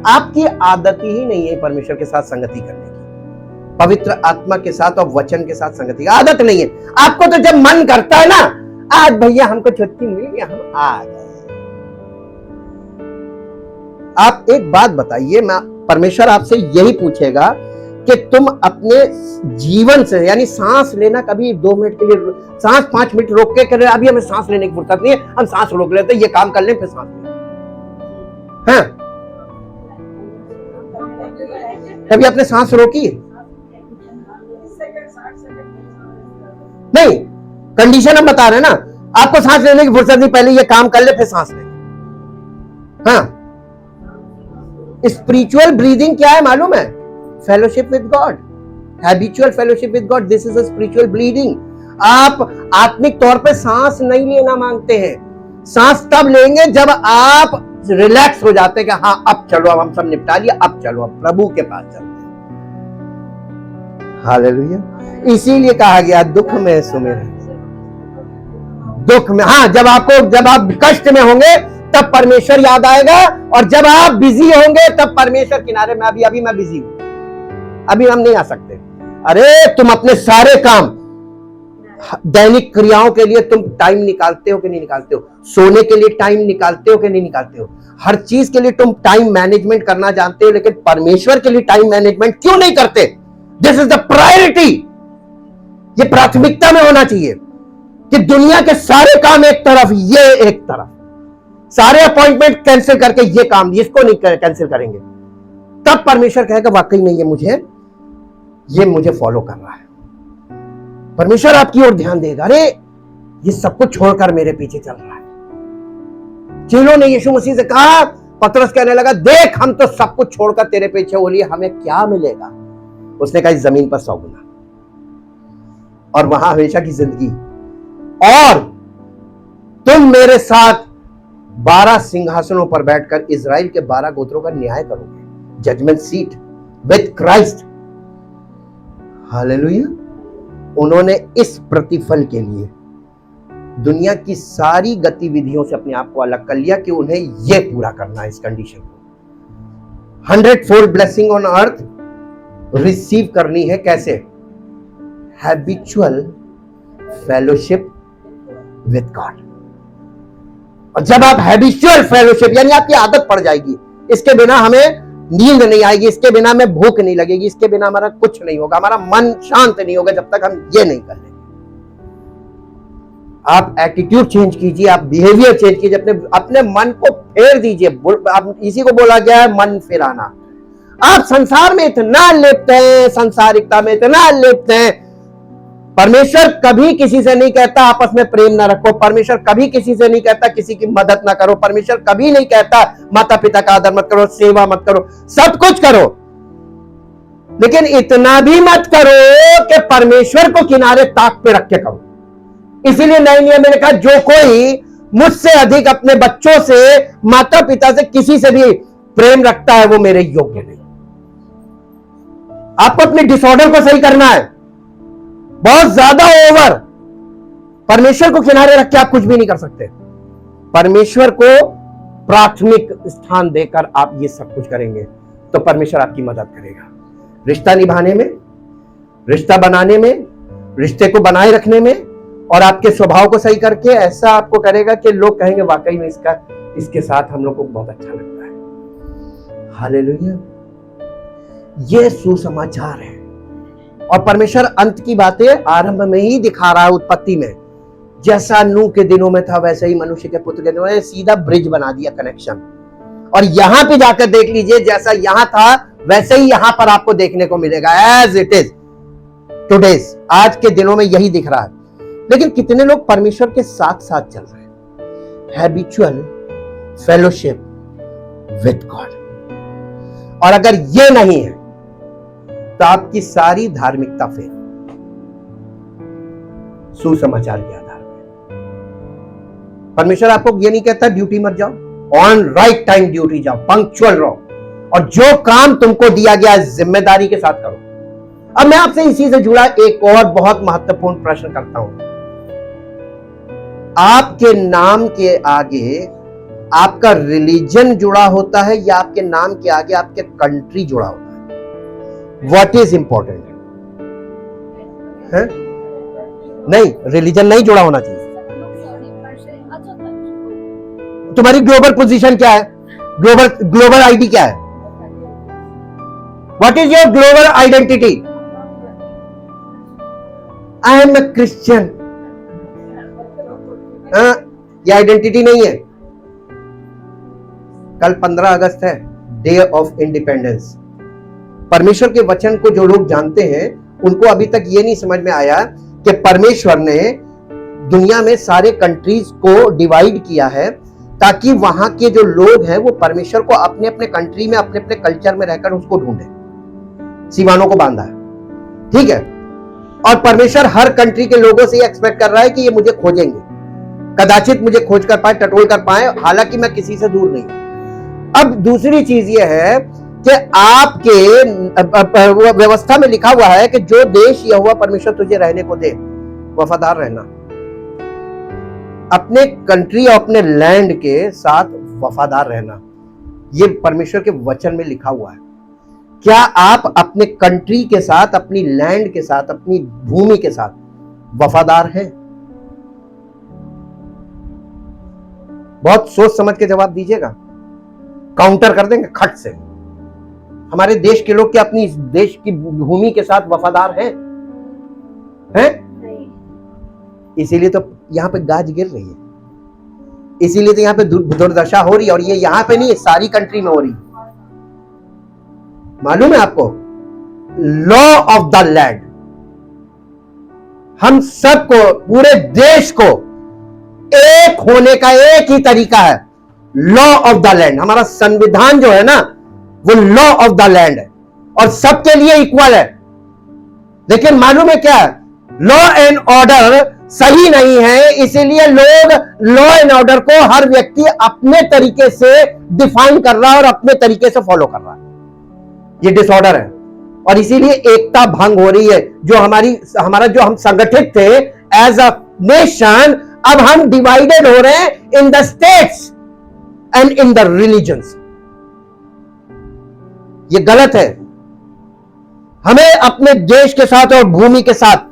आपकी आदत ही नहीं है परमेश्वर के साथ संगति करने की, पवित्र आत्मा के साथ और वचन के साथ संगति की आदत नहीं है आपको। तो जब मन करता है ना, आज भैया हमको छुट्टी मिल गई, हम आ गए। आप एक बात बताइए, मैं परमेश्वर आपसे यही पूछेगा कि तुम अपने जीवन से, यानी सांस लेना कभी 2 मिनट के लिए, सांस 5 मिनट रोक के कर रहे, अभी हमें सांस लेने की फुर्सत नहीं है, हम सांस रोक लेते, ये काम कर ले फिर सांस लें। हाँ, कभी आपने सांस रोकी? नहीं, कंडीशन हम बता रहे हैं ना, आपको सांस लेने की फुर्सत नहीं, पहले ये काम कर ले फिर सांस ले। हाँ, स्पिरिचुअल ब्रीदिंग क्या है मालूम है? Fellowship with God, habitual fellowship with God, this is a spiritual breathing. आप आत्मिक तौर पे सांस नहीं लेना मांगते हैं, सांस तब लेंगे जब आप रिलैक्स हो जाते हैं कि हाँ अब चलो, अब हम सब निपटा लिया, अब चलो, अब प्रभु के पास चलते हैं। हालेलुया। इसीलिए कहा गया दुख में सुमिर, दुख में, हाँ, जब आप कष्ट में होंगे तब परमेश्वर याद आएगा, और जब आप बिजी होंगे तब परमेश्वर किनारे में, अभी मैं बिजी हूं, अभी हम नहीं आ सकते। अरे तुम अपने सारे काम, दैनिक क्रियाओं के लिए तुम टाइम निकालते हो कि नहीं निकालते हो? सोने के लिए टाइम निकालते हो कि नहीं निकालते हो? हर चीज के लिए तुम टाइम मैनेजमेंट करना जानते हो, लेकिन परमेश्वर के लिए टाइम मैनेजमेंट क्यों नहीं करते? This is the priority. ये प्राथमिकता में होना चाहिए कि दुनिया के सारे काम एक तरफ, ये एक तरफ, सारे अपॉइंटमेंट कैंसिल करके ये काम, इसको नहीं कैंसिल करेंगे, तब परमेश्वर कहेगा वाकई में ये मुझे फॉलो कर रहा है। परमेश्वर आपकी ओर ध्यान देगा, अरे ये सब कुछ छोड़कर मेरे पीछे चल रहा है। चेलों ने यीशु मसीह से कहा, पतरस कहने लगा देख हम तो सब कुछ छोड़कर तेरे पीछे हो लिए, हमें क्या मिलेगा? उसने कहा इस जमीन पर 100 गुना और वहां हमेशा की जिंदगी। और तुम मेरे साथ 12 सिंहासनों पर बैठकर इजराइल के 12 गोत्रों का न्याय करोगे, judgement seat with Christ. Hallelujah. उन्होंने इस प्रतिफल के लिए दुनिया की सारी गतिविधियों से अपने आप को अलग कर लिया कि उन्हें यह पूरा करना है, इस कंडीशन को 100-fold blessing on earth receive करनी है। कैसे? Habitual fellowship with God. और जब आप हैबिचुअल फेलोशिप, यानी आपकी आदत पड़ जाएगी, इसके बिना हमें नींद नहीं आएगी, इसके बिना हमें भूख नहीं लगेगी, इसके बिना हमारा कुछ नहीं होगा, हमारा मन शांत नहीं होगा जब तक हम ये नहीं कर लेंगे। आप एटीट्यूड चेंज कीजिए, आप बिहेवियर चेंज कीजिए, अपने मन को फेर दीजिए। इसी को बोला गया है मन फिराना। आप संसार में इतना लिप्त हैं, संसारिकता में इतना लिप्त हैं। परमेश्वर कभी किसी से नहीं कहता आपस में प्रेम ना रखो, परमेश्वर कभी किसी से नहीं कहता किसी की मदद ना करो, परमेश्वर कभी नहीं कहता माता पिता का आदर मत करो, सेवा मत करो, सब कुछ करो, लेकिन इतना भी मत करो कि परमेश्वर को किनारे ताक पे रख के करो। इसीलिए नए नियम में लिखा, जो कोई मुझसे अधिक अपने बच्चों से, माता पिता से, किसी से भी प्रेम रखता है वो मेरे योग्य नहीं। आपको अपने डिसऑर्डर को सही करना है, बहुत ज्यादा ओवर। परमेश्वर को किनारे रख के आप कुछ भी नहीं कर सकते। परमेश्वर को प्राथमिक स्थान देकर आप ये सब कुछ करेंगे तो परमेश्वर आपकी मदद करेगा, रिश्ता निभाने में, रिश्ता बनाने में, रिश्ते को बनाए रखने में, और आपके स्वभाव को सही करके ऐसा आपको करेगा कि लोग कहेंगे वाकई में इसके साथ हम लोग को बहुत अच्छा लगता है। हालेलुया। यह सुसमाचार है। और परमेश्वर अंत की बातें आरंभ में ही दिखा रहा है। उत्पत्ति में जैसा नूह के दिनों में था वैसे ही मनुष्य के पुत्र के दिनों में, सीधा ब्रिज बना दिया, कनेक्शन। और यहां पे जाकर देख लीजिए, जैसा यहां था वैसे ही यहां पर आपको देखने को मिलेगा, एज इट इज टुडेज। आज के दिनों में यही दिख रहा है। लेकिन कितने लोग परमेश्वर के साथ साथ चल रहे हैं? Habitual fellowship with God. और अगर ये नहीं है तो आपकी सारी धार्मिकता फेल, सुसमाचार के आधार पर। परमेश्वर आपको ये नहीं कहता ड्यूटी मत जाओ, ऑन राइट टाइम ड्यूटी जाओ, पंक्चुअल रहो, और जो काम तुमको दिया गया है जिम्मेदारी के साथ करो। अब मैं आपसे इसी से जुड़ा एक और बहुत महत्वपूर्ण प्रश्न करता हूं। आपके नाम के आगे आपका रिलीजन जुड़ा होता है या आपके नाम के आगे आपके कंट्री जुड़ा होता है? What is important है? नहीं, रिलीजन नहीं जुड़ा होना चाहिए। तुम्हारी ग्लोबल पोजीशन क्या है? ग्लोबल आईडी क्या है? What is your global identity? I am a Christian। ये आइडेंटिटी नहीं है। कल 15 अगस्त है, डे ऑफ इंडिपेंडेंस। परमेश्वर के वचन को जो लोग जानते हैं उनको अभी तक ये नहीं समझ में आया कि परमेश्वर ने दुनिया में सारे कंट्रीज को डिवाइड किया है ताकि वहां के जो लोग हैं वो परमेश्वर को अपने अपने कंट्री में, अपने अपने कल्चर में रहकर उसको ढूंढे। सीवानों को बांधा है, ठीक है। और परमेश्वर हर कंट्री के लोगों से एक्सपेक्ट कर रहा है कि ये मुझे खोजेंगे, कदाचित मुझे खोज कर पाए, टटोल कर पाए, हालांकि मैं किसी से दूर नहीं हूं। अब दूसरी चीज यह है कि आपके व्यवस्था में लिखा हुआ है कि जो देश यहोवा परमेश्वर तुझे रहने को दे, वफादार रहना। अपने कंट्री और अपने लैंड के साथ वफादार रहना, ये परमेश्वर के वचन में लिखा हुआ है। क्या आप अपने कंट्री के साथ, अपनी लैंड के साथ, अपनी भूमि के साथ वफादार हैं? बहुत सोच समझ के जवाब दीजिएगा, काउंटर कर देंगे खट से। हमारे देश के लोग क्या अपनी देश की भूमि के साथ वफादार हैं? इसीलिए तो यहां पे गाज गिर रही है, इसीलिए तो यहां पे दुर्दशा हो रही है। और ये यहां पे नहीं है, सारी कंट्री में हो रही है। मालूम है आपको? Law of the land. हम सबको, पूरे देश को एक होने का एक ही तरीका है, लॉ ऑफ द लैंड। हमारा संविधान जो है ना, वो लॉ ऑफ द लैंड है और सबके लिए इक्वल है। लेकिन मालूम है क्या? लॉ एंड ऑर्डर सही नहीं है, इसीलिए लोग लॉ एंड ऑर्डर को हर व्यक्ति अपने तरीके से डिफाइन कर रहा है और अपने तरीके से फॉलो कर रहा है। ये डिसऑर्डर है और इसीलिए एकता भंग हो रही है। जो जो हम संगठित थे एज अ नेशन, अब हम डिवाइडेड हो रहे हैं in the states and in the religions. ये गलत है। हमें अपने देश के साथ और भूमि के साथ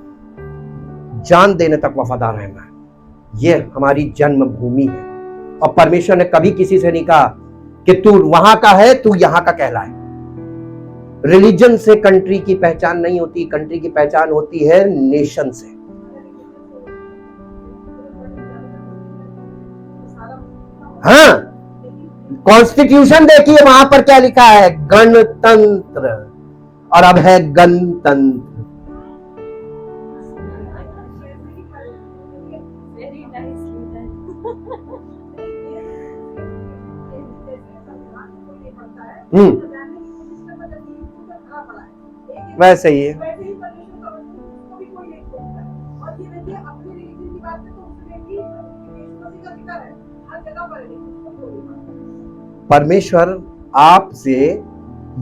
जान देने तक वफादार रहना है। यह हमारी जन्मभूमि है और परमेश्वर ने कभी किसी से नहीं कहा कि तू वहां का है, तू यहां का कहलाए। रिलीजन से कंट्री की पहचान नहीं होती, कंट्री की पहचान होती है नेशन से। हाँ, कॉन्स्टिट्यूशन देखिए, वहां पर क्या लिखा है, गणतंत्र, और अब है गणतंत्र। वैसे ही है। परमेश्वर आपसे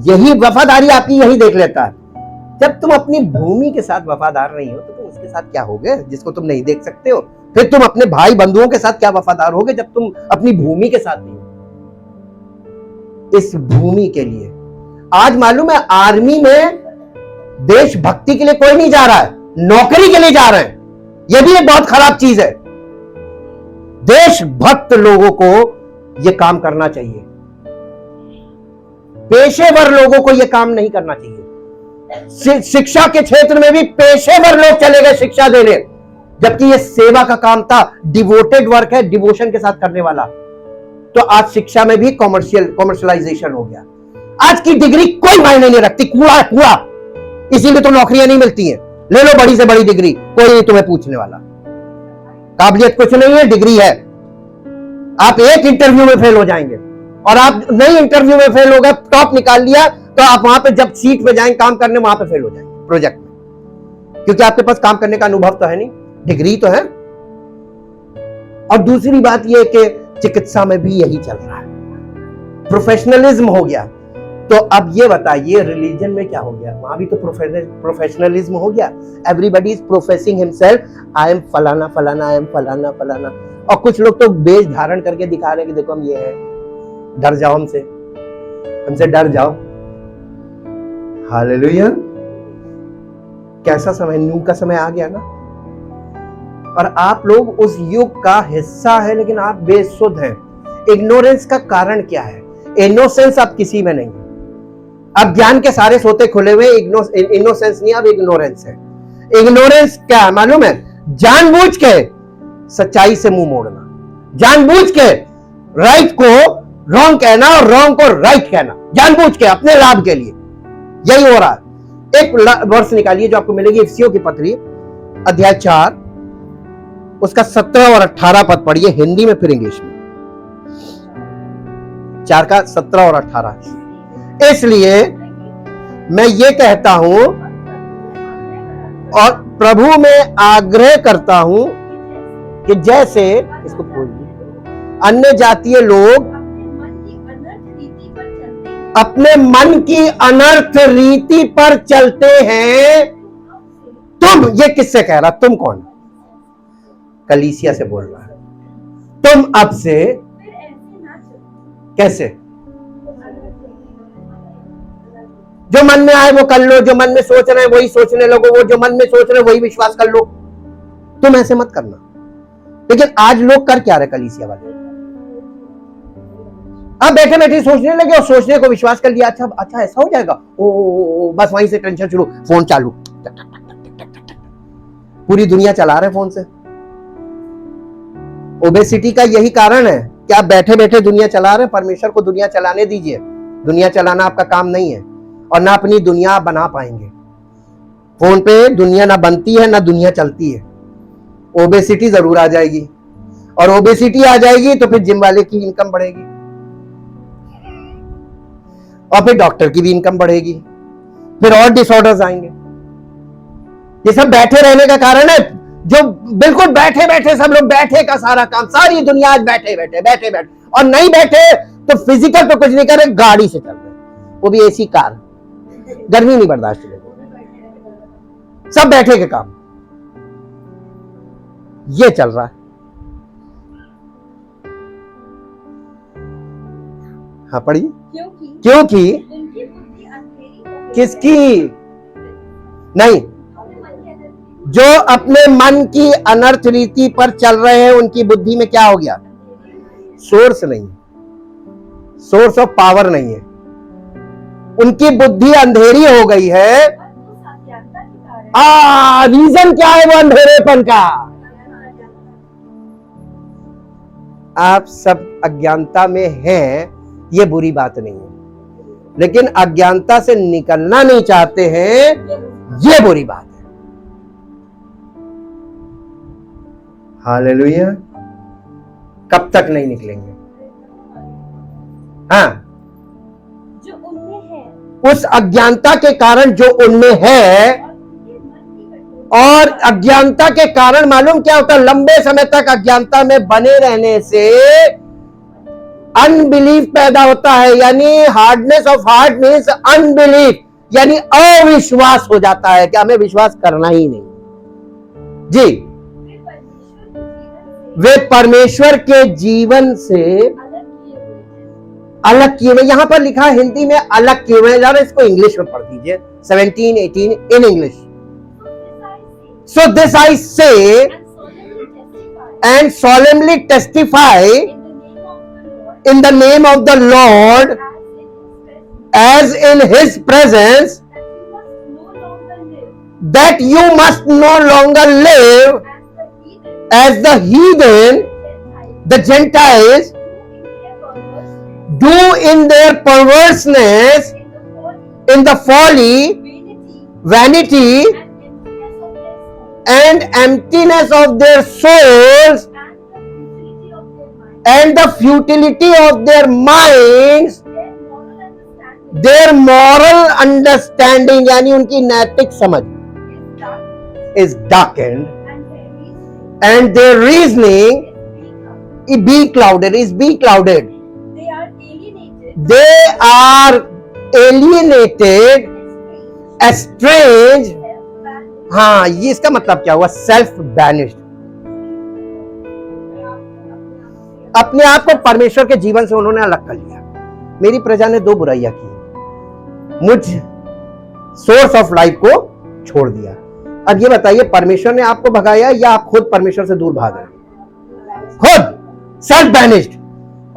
यही वफादारी आपकी यही देख लेता है। जब तुम अपनी भूमि के साथ वफादार नहीं हो तो तुम उसके साथ क्या होगे जिसको तुम नहीं देख सकते हो? फिर तुम अपने भाई बंधुओं के साथ क्या वफादार होगे जब तुम अपनी भूमि के साथ नहीं हो? इस भूमि के लिए आज मालूम है, आर्मी में देशभक्ति के लिए कोई नहीं जा रहा है, नौकरी के लिए जा रहे हैं। यह भी एक बहुत खराब चीज है। देशभक्त लोगों को यह काम करना चाहिए, पेशेवर लोगों को यह काम नहीं करना चाहिए। शिक्षा के क्षेत्र में भी पेशेवर लोग चले गए शिक्षा देने, जबकि यह सेवा का काम था, डिवोटेड वर्क है, डिवोशन के साथ करने वाला। तो आज शिक्षा में भी कॉमर्शियलाइजेशन हो गया। आज की डिग्री कोई मायने नहीं रखती, कूड़ा है कूड़ा। इसीलिए तो नौकरियां नहीं मिलती हैं। ले लो बड़ी से बड़ी डिग्री, कोई नहीं तुम्हें पूछने वाला। काबिलियत कुछ नहीं है, डिग्री है। आप एक इंटरव्यू में फेल हो जाएंगे और आप नई इंटरव्यू में फेल हो गए, टॉप निकाल लिया, तो आप वहां पे जब सीट पे जाएंगे काम करने, वहां पे फेल हो जाएंगे प्रोजेक्ट में, क्योंकि आपके पास काम करने का अनुभव तो है नहीं, डिग्री तो है। और दूसरी बात यह कि चिकित्सा में भी यही चल रहा है, प्रोफेशनलिज्म हो गया। तो अब ये बताइए रिलीजन में क्या हो गया? वहां भी तो प्रोफेशनलिज्म हो गया। Everybody is professing himself, I am फलाना फलाना, आई एम फलाना फलाना। और कुछ लोग तो वेश धारण करके दिखा रहे हैं कि देखो हम ये है, डर जाओ हमसे डर जाओ। हालेलुया। कैसा समय, नूह का समय आ गया ना। और आप लोग उस युग का हिस्सा है, लेकिन आप बेसुध हैं। इग्नोरेंस का कारण क्या है? इनोसेंस अब किसी में नहीं। अब ज्ञान के सारे सोते खुले हुए, इनोसेंस नहीं, अब इग्नोरेंस है। इग्नोरेंस क्या है मालूम है? जानबूझ के सच्चाई से मुंह मोड़ना, जानबूझ के राइट को रॉन्ग कहना और रॉन्ग को राइट कहना, जानबूझ के अपने लाभ के लिए। यही हो रहा है। एक वर्ष निकालिए जो आपको मिलेगी, इफिसियों की पत्री अध्याय 4 उसका 17 और 18 पद पढ़िए, हिंदी में फिर इंग्लिश में। 4 का 17 और 18। इसलिए मैं ये कहता हूं और प्रभु में आग्रह करता हूं कि जैसे इसको बोलिए, अन्य जातीय लोग अपने मन की अनर्थ रीति पर चलते हैं। तुम, ये किससे कह रहा? तुम कौन? कलीसिया से बोल रहा है। तुम अब से कैसे? जो मन में आए वो कर लो, जो मन में सोच रहे हैं वही सोचने लगो, वो जो मन में सोच रहे हैं वही विश्वास कर लो। तुम ऐसे मत करना। लेकिन आज लोग कर क्या रहे कलीसिया वाले? अब बैठे बैठे सोचने लगे और सोचने को विश्वास कर लिया। अच्छा ऐसा हो जाएगा, ओ बस वहीं से टेंशन शुरू, फोन चालू, पूरी दुनिया चला रहे फोन से। ओबेसिटी का यही कारण है कि आप बैठे बैठे दुनिया चला रहे हैं। परमेश्वर को दुनिया चलाने दीजिए। दुनिया चलाना आपका काम नहीं है और ना अपनी दुनिया बना पाएंगे। फोन पे दुनिया ना बनती है ना दुनिया चलती है। ओबेसिटी जरूर आ जाएगी और ओबेसिटी आ जाएगी तो फिर जिम वाले की इनकम बढ़ेगी और फिर डॉक्टर की भी इनकम बढ़ेगी, फिर और डिसऑर्डर्स आएंगे। ये सब बैठे रहने का कारण है। जो बिल्कुल बैठे बैठे, सब लोग बैठे का सारा काम, सारी दुनिया आज बैठे बैठे, और नहीं बैठे तो फिजिकल तो कुछ नहीं कर रहे, गाड़ी से चल रहे, वो भी एसी कार, गर्मी नहीं बर्दाश्त कर, सब बैठे के काम, ये चल रहा है। हाँ पढ़िए। क्योंकि किसकी नहीं, जो अपने मन की अनर्थ रीति पर चल रहे हैं उनकी बुद्धि में क्या हो गया, सोर्स नहीं, सोर्स ऑफ पावर नहीं है, उनकी बुद्धि अंधेरी हो गई है। रीजन क्या है वो अंधेरेपन का? आप सब अज्ञानता में हैं, ये बुरी बात नहीं है, लेकिन अज्ञानता से निकलना नहीं चाहते हैं, ये बुरी बात है। हालेलुया। कब तक नहीं निकलेंगे? हाँ, जो उनमें है, उस अज्ञानता के कारण जो उनमें है, और अज्ञानता के कारण मालूम क्या होता है, लंबे समय तक अज्ञानता में बने रहने से अनबिलीफ पैदा होता है, यानी hardness of heart means unbelief, यानी अविश्वास हो जाता है कि हमें विश्वास करना ही नहीं। जी, वे परमेश्वर के जीवन से अलग किए हुए, यहां पर लिखा है हिंदी में अलग किए हुए, जरा इसको इंग्लिश में पढ़ दीजिए, 17-18 in English. So this I say and solemnly testify in the name of the Lord as in his presence that you must no longer live as the heathen, the Gentiles, do in their perverseness, in the folly, vanity, and emptiness of their souls, and the futility of their minds, their moral understanding, यानी उनकी नैतिक समझ is darkened, and their reasoning be clouded, is be clouded. They are alienated, estranged. हाँ, ये इसका मतलब क्या हुआ? सेल्फ बैनिश्ड, अपने आप को परमेश्वर के जीवन से उन्होंने अलग कर लिया। मेरी प्रजा ने दो बुराइयां की, मुझ सोर्स ऑफ लाइफ को छोड़ दिया। अब ये बताइए, परमेश्वर ने आपको भगाया या आप खुद परमेश्वर से दूर भाग रहे? खुद सेल्फ बैनिश्ड।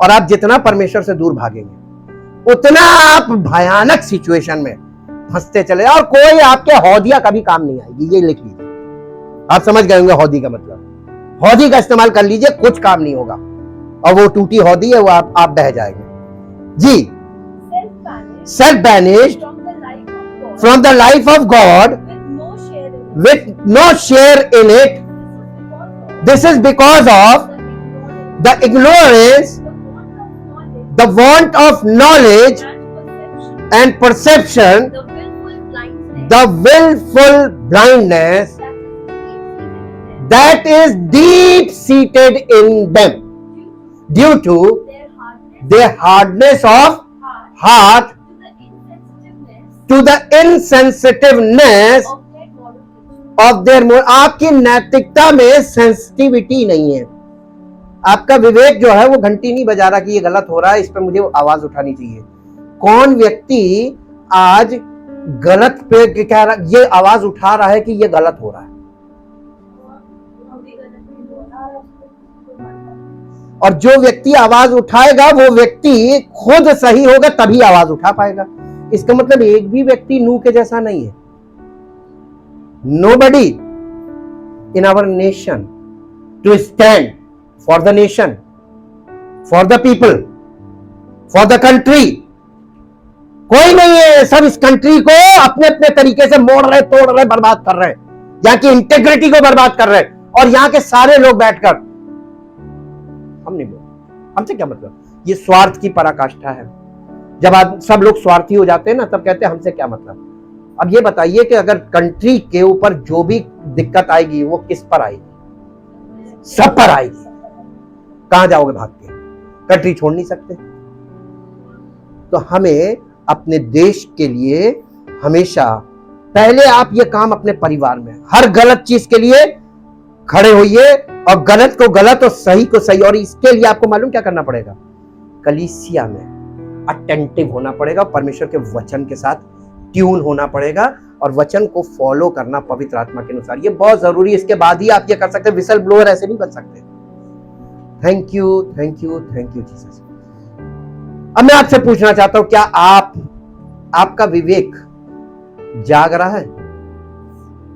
और आप जितना परमेश्वर से दूर भागेंगे उतना आप भयानक सिचुएशन में फंसते चले, और कोई आपके हौदिया कभी काम नहीं आएगी। ये लिख लीजिए, आप समझ गए होंगे हौदी का मतलब। हौदी का इस्तेमाल कर लीजिए, कुछ काम नहीं होगा, और वो टूटी हौदी है, वो आप बह जाएंगे। जी, self banished from the life of God with no share in it. This is because of the ignorance, the want of knowledge and perception, the willful blindness that is deep seated in them due to their hardness of heart, to the insensitiveness of their moral. आपकी नैतिकता में sensitivity नहीं है, आपका विवेक जो है वो घंटी नहीं बजा रहा कि ये गलत हो रहा है, इस पर मुझे आवाज उठानी चाहिए। कौन व्यक्ति आज गलत पे कह रहा, ये आवाज उठा रहा है कि ये गलत हो रहा है? और जो व्यक्ति आवाज उठाएगा वो व्यक्ति खुद सही होगा तभी आवाज उठा पाएगा। इसका मतलब एक भी व्यक्ति नूह के जैसा नहीं है। Nobody in our nation to stand for the nation, for the people, for the country. कोई नहीं है, सब इस कंट्री को अपने अपने तरीके से मोड़ रहे, तोड़ रहे, बर्बाद कर रहे हैं, यहाँ की इंटेग्रिटी को बर्बाद कर रहे हैं। और यहाँ के सारे लोग बैठकर हम नहीं बोल, हमसे क्या मतलब? ये स्वार्थ की पराकाष्ठा है। जब सब लोग स्वार्थी हो जाते हैं ना, तब कहते हैं हमसे क्या मतलब। अब ये बताइए कि अगर कंट्री के ऊपर जो भी दिक्कत आएगी वो किस पर आएगी? सब पर आएगी। कहां जाओगे भाग के? कंट्री छोड़ नहीं सकते। तो हमें अपने देश के लिए हमेशा पहले आप ये काम अपने परिवार में, हर गलत चीज के लिए खड़े होइए और गलत को गलत और सही को सही। और इसके लिए आपको मालूम क्या करना पड़ेगा? कलीसिया में अटेंटिव होना पड़ेगा, परमेश्वर के वचन के साथ ट्यून होना पड़ेगा और वचन को फॉलो करना पवित्र आत्मा के अनुसार। ये बहुत जरूरी है। इसके बाद ही आप ये कर सकते हैं। विसल ब्लोअर ऐसे नहीं बन सकते। Thank you, thank you, thank you Jesus. अब मैं आपसे पूछना चाहता हूं, क्या आपका विवेक जाग रहा है?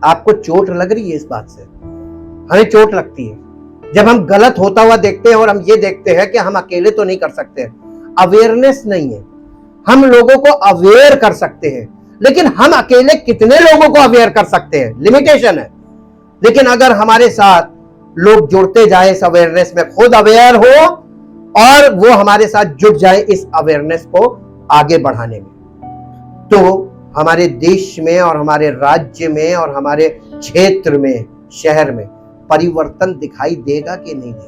आपको चोट लग रही है इस बात से? हमें चोट लगती है जब हम गलत होता हुआ देखते हैं और हम ये देखते हैं कि हम अकेले तो नहीं कर सकते। अवेयरनेस नहीं है। हम लोगों को अवेयर कर सकते हैं, लेकिन हम अकेले कितने लोगों को अवेयर कर सकते हैं? लिमिटेशन है। लेकिन अगर हमारे साथ लोग जुड़ते जाए इस अवेयरनेस में, खुद अवेयर हो और वो हमारे साथ जुट जाए इस अवेयरनेस को आगे बढ़ाने में, तो हमारे देश में और हमारे राज्य में और हमारे क्षेत्र में, शहर में परिवर्तन दिखाई देगा कि नहीं देगा।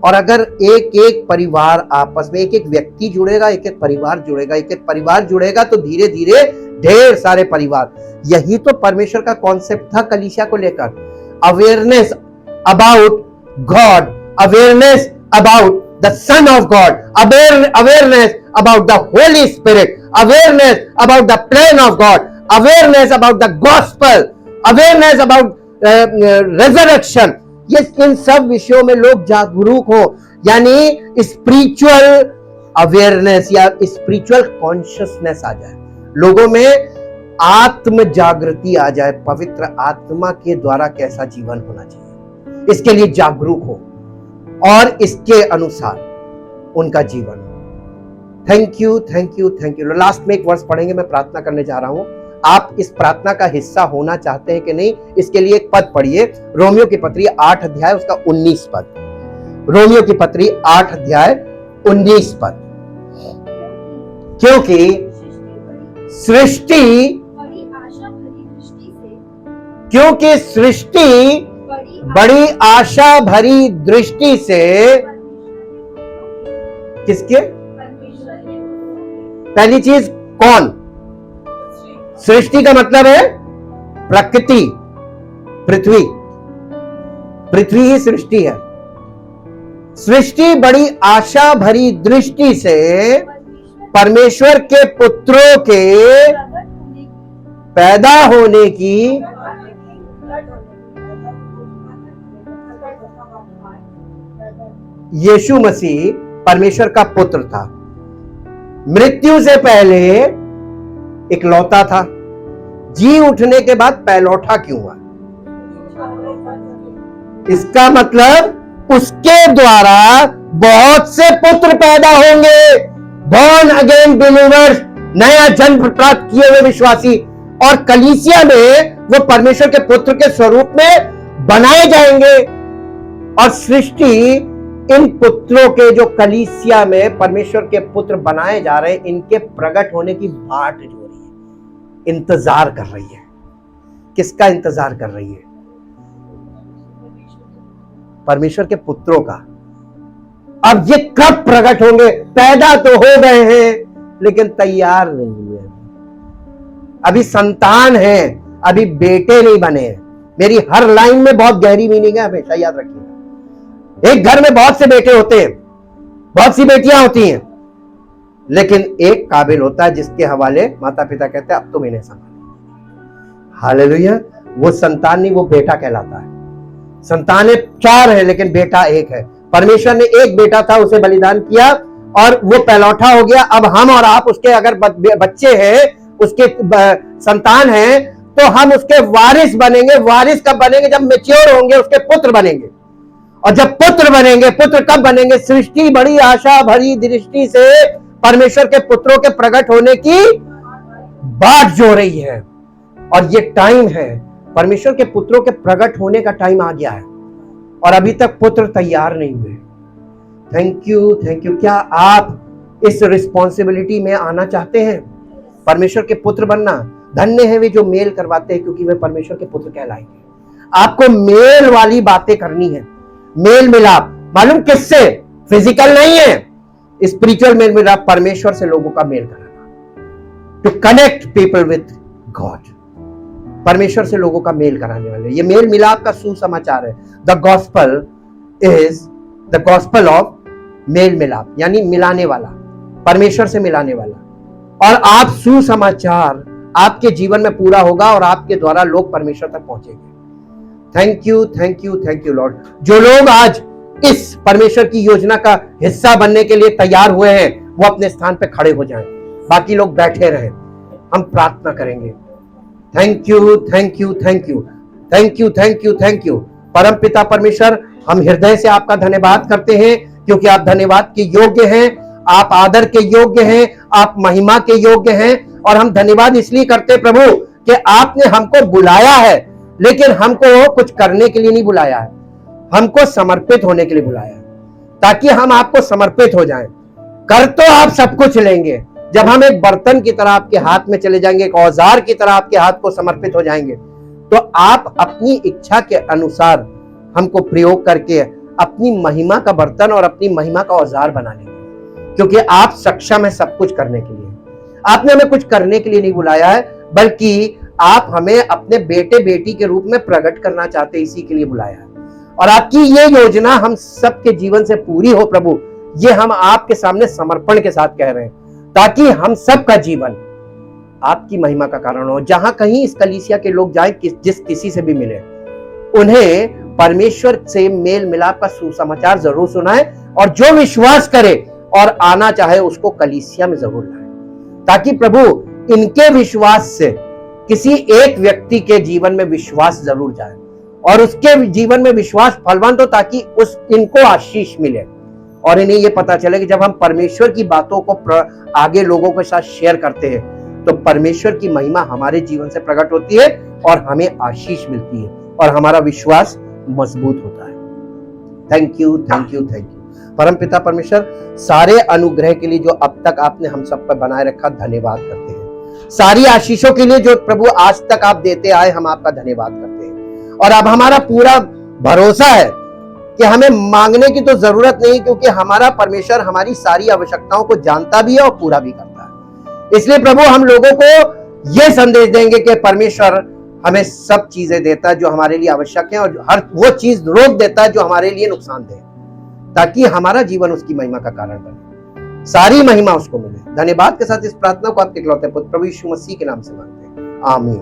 और अगर एक एक परिवार आपस में, एक एक व्यक्ति जुड़ेगा, एक एक परिवार जुड़ेगा, एक एक परिवार जुड़ेगा, तो धीरे धीरे ढेर सारे परिवार। यही तो परमेश्वर का कॉन्सेप्ट था कलीसिया को लेकर। Awareness about God, awareness about the son of God, awareness about the Holi spirit, awareness about the plan of God, awareness about the gospel, awareness about resurrection। ये इन सब विषयों में लोग जागरूक हो, यानी स्पिरिचुअल अवेयरनेस या स्पिरिचुअल कॉन्शियसनेस आ जाए, लोगों में आत्म जागृति आ जाए, पवित्र आत्मा के द्वारा कैसा जीवन होना चाहिए, इसके लिए जागरूक हो और इसके अनुसार उनका जीवन। Thank you, thank you, thank you. Last में एक वर्ष पढ़ेंगे, मैं प्रार्थना करने जा रहा हूं। आप इस प्रार्थना का हिस्सा होना चाहते हैं कि नहीं, इसके लिए एक पद पढ़िए, रोमियो की पत्री 8 अध्याय उसका 19 पद। रोमियो की पत्री 8 अध्याय 19 पद। क्योंकि सृष्टि बड़ी आशा भरी दृष्टि से किसके? पहली चीज कौन? सृष्टि का मतलब है प्रकृति, पृथ्वी। पृथ्वी ही सृष्टि है। सृष्टि बड़ी आशा भरी दृष्टि से परमेश्वर के पुत्रों के पैदा होने की यीशु मसीह परमेश्वर का पुत्र था। मृत्यु से पहले इकलौता था, जी उठने के बाद पहलौठा क्यों हुआ? इसका मतलब उसके द्वारा बहुत से पुत्र पैदा होंगे, बॉर्न अगेन बिलीवर्स, नया जन्म प्राप्त किए हुए विश्वासी, और कलीसिया में वो परमेश्वर के पुत्र के स्वरूप में बनाए जाएंगे। और सृष्टि इन पुत्रों के, जो कलीसिया में परमेश्वर के पुत्र बनाए जा रहे हैं, इनके प्रकट होने की बाट जो रही है, इंतजार कर रही है। किसका इंतजार कर रही है? परमेश्वर के पुत्रों का। अब ये कब प्रकट होंगे? पैदा तो हो गए हैं लेकिन तैयार नहीं हुए, अभी संतान है, अभी बेटे नहीं बने हैं। मेरी हर लाइन में बहुत गहरी मीनिंग है, हमेशा याद रखिएगा। एक घर में बहुत से बेटे होते हैं, बहुत सी बेटियां होती हैं, लेकिन एक काबिल होता है जिसके हवाले माता पिता कहते हैं अब तुम इन्हें संभालो। हालेलुया। वो संतान नहीं, वो बेटा कहलाता है। संतानें 4 है लेकिन बेटा एक है। परमेश्वर ने एक बेटा था, उसे बलिदान किया और वो पहलौठा हो गया। अब हम और आप उसके अगर बच्चे हैं, उसके संतान हैं, तो हम उसके वारिस बनेंगे। वारिस कब बनेंगे? जब मैच्योर होंगे, उसके पुत्र बनेंगे। और जब पुत्र बनेंगे, पुत्र कब बनेंगे? सृष्टि बड़ी आशा भरी दृष्टि से परमेश्वर के पुत्रों के प्रकट होने की बाट जो रही है। और ये टाइम है, परमेश्वर के पुत्रों के प्रकट होने का टाइम आ गया है और अभी तक पुत्र तैयार नहीं हुए। Thank you, thank you. क्या आप इस रिस्पॉन्सिबिलिटी में आना चाहते हैं? परमेश्वर के पुत्र बनना, धन्य है वे जो मेल करवाते हैं, क्योंकि वे परमेश्वर के पुत्र कहलाएंगे। आपको मेल वाली बातें करनी है, मेल मिलाप। मालूम किससे? फिजिकल नहीं है, स्पिरिचुअल मेल मिलाप, परमेश्वर से लोगों का मेल कराना, to connect people with God, परमेश्वर से लोगों का मेल कराने वाले। ये मेल मिलाप का सुसमाचार है। The gospel is the gospel of male मिलाप, यानी मिलाने वाला, परमेश्वर से मिलाने वाला। और आप सुसमाचार आपके जीवन में पूरा होगा और आपके द्वारा लोग परमेश्वर तक पहुंचेंगे। Thank you, thank you, thank you Lord. जो लोग आज इस परमेश्वर की योजना का हिस्सा बनने के लिए तैयार हुए हैं, वो अपने स्थान पे खड़े हो जाएं, बाकी लोग बैठे रहें। हम प्रार्थना करेंगे। Thank you, thank you, thank you, thank you, thank you, thank you. परम पिता परमेश्वर, हम हृदय से आपका धन्यवाद करते हैं, क्योंकि आप धन्यवाद के योग्य हैं, आप आदर के योग्य हैं, आप महिमा के योग्य हैं। और हम धन्यवाद इसलिए करते हैं प्रभु कि आपने हमको बुलाया है, लेकिन हमको कुछ करने के लिए नहीं बुलाया है, हमको समर्पित होने के लिए बुलाया है, ताकि हम आपको समर्पित हो जाएं। कर तो आप सब कुछ लेंगे, जब हम एक बर्तन की तरह आपके हाथ में चले जाएंगे, एक औजार की तरह आपके हाथ को समर्पित हो जाएंगे, तो आप अपनी इच्छा के अनुसार हमको प्रयोग करके अपनी महिमा का बर्तन और अपनी महिमा का औजार बना लेंगे, क्योंकि आप सक्षम है सब कुछ करने के लिए। आपने हमें कुछ करने के लिए नहीं बुलाया है, बल्कि आप हमें अपने बेटे बेटी के रूप में प्रकट करना चाहते, इसी के लिए बुलाया है। और आपकी ये योजना हम सबके जीवन से पूरी हो प्रभु, ये हम आपके सामने समर्पण के साथ कह रहे हैं, ताकि हम सबका जीवन आपकी महिमा का कारण हो। जहां कहीं इस कलीसिया के लोग जाए, जिस किसी से भी मिले, उन्हें परमेश्वर से मेल मिलाप का सुसमाचार जरूर सुनाए, और जो विश्वास करे और आना चाहे उसको कलीसिया में जरूर लाए, ताकि प्रभु इनके विश्वास से किसी एक व्यक्ति के जीवन में विश्वास जरूर जाए और उसके जीवन में विश्वास फलवंत हो, ताकि इनको आशीष मिले और इन्हें यह पता चले कि जब हम परमेश्वर की बातों को आगे लोगों के साथ शेयर करते हैं, तो परमेश्वर की महिमा हमारे जीवन से प्रकट होती है और हमें आशीष मिलती है और हमारा विश्वास मजबूत होता है। Thank you, thank you, thank you. परम पिता परमेश्वर, सारे अनुग्रह के लिए जो अब तक आपने हम सब पर बनाए रखा, धन्यवाद करते हैं। सारी आशीषों के लिए जो प्रभु आज तक आप देते आए, हम आपका धन्यवाद करते हैं। और अब हमारा पूरा भरोसा है कि हमें मांगने की तो जरूरत नहीं, क्योंकि हमारा परमेश्वर हमारी सारी आवश्यकताओं को जानता भी है और पूरा भी करता है। इसलिए प्रभु, हम लोगों को यह संदेश देंगे कि परमेश्वर हमें सब चीजें देता है जो हमारे लिए आवश्यक है, और हर वो चीज रोक देता है जो हमारे लिए नुकसानदेह, ताकि हमारा जीवन उसकी महिमा का कारण बने, सारी महिमा उसको मिले। धन्यवाद के साथ इस प्रार्थना को आपके इकलौते पुत्र प्रभु यीशु मसीह के नाम से मांगते हैं, आमीन।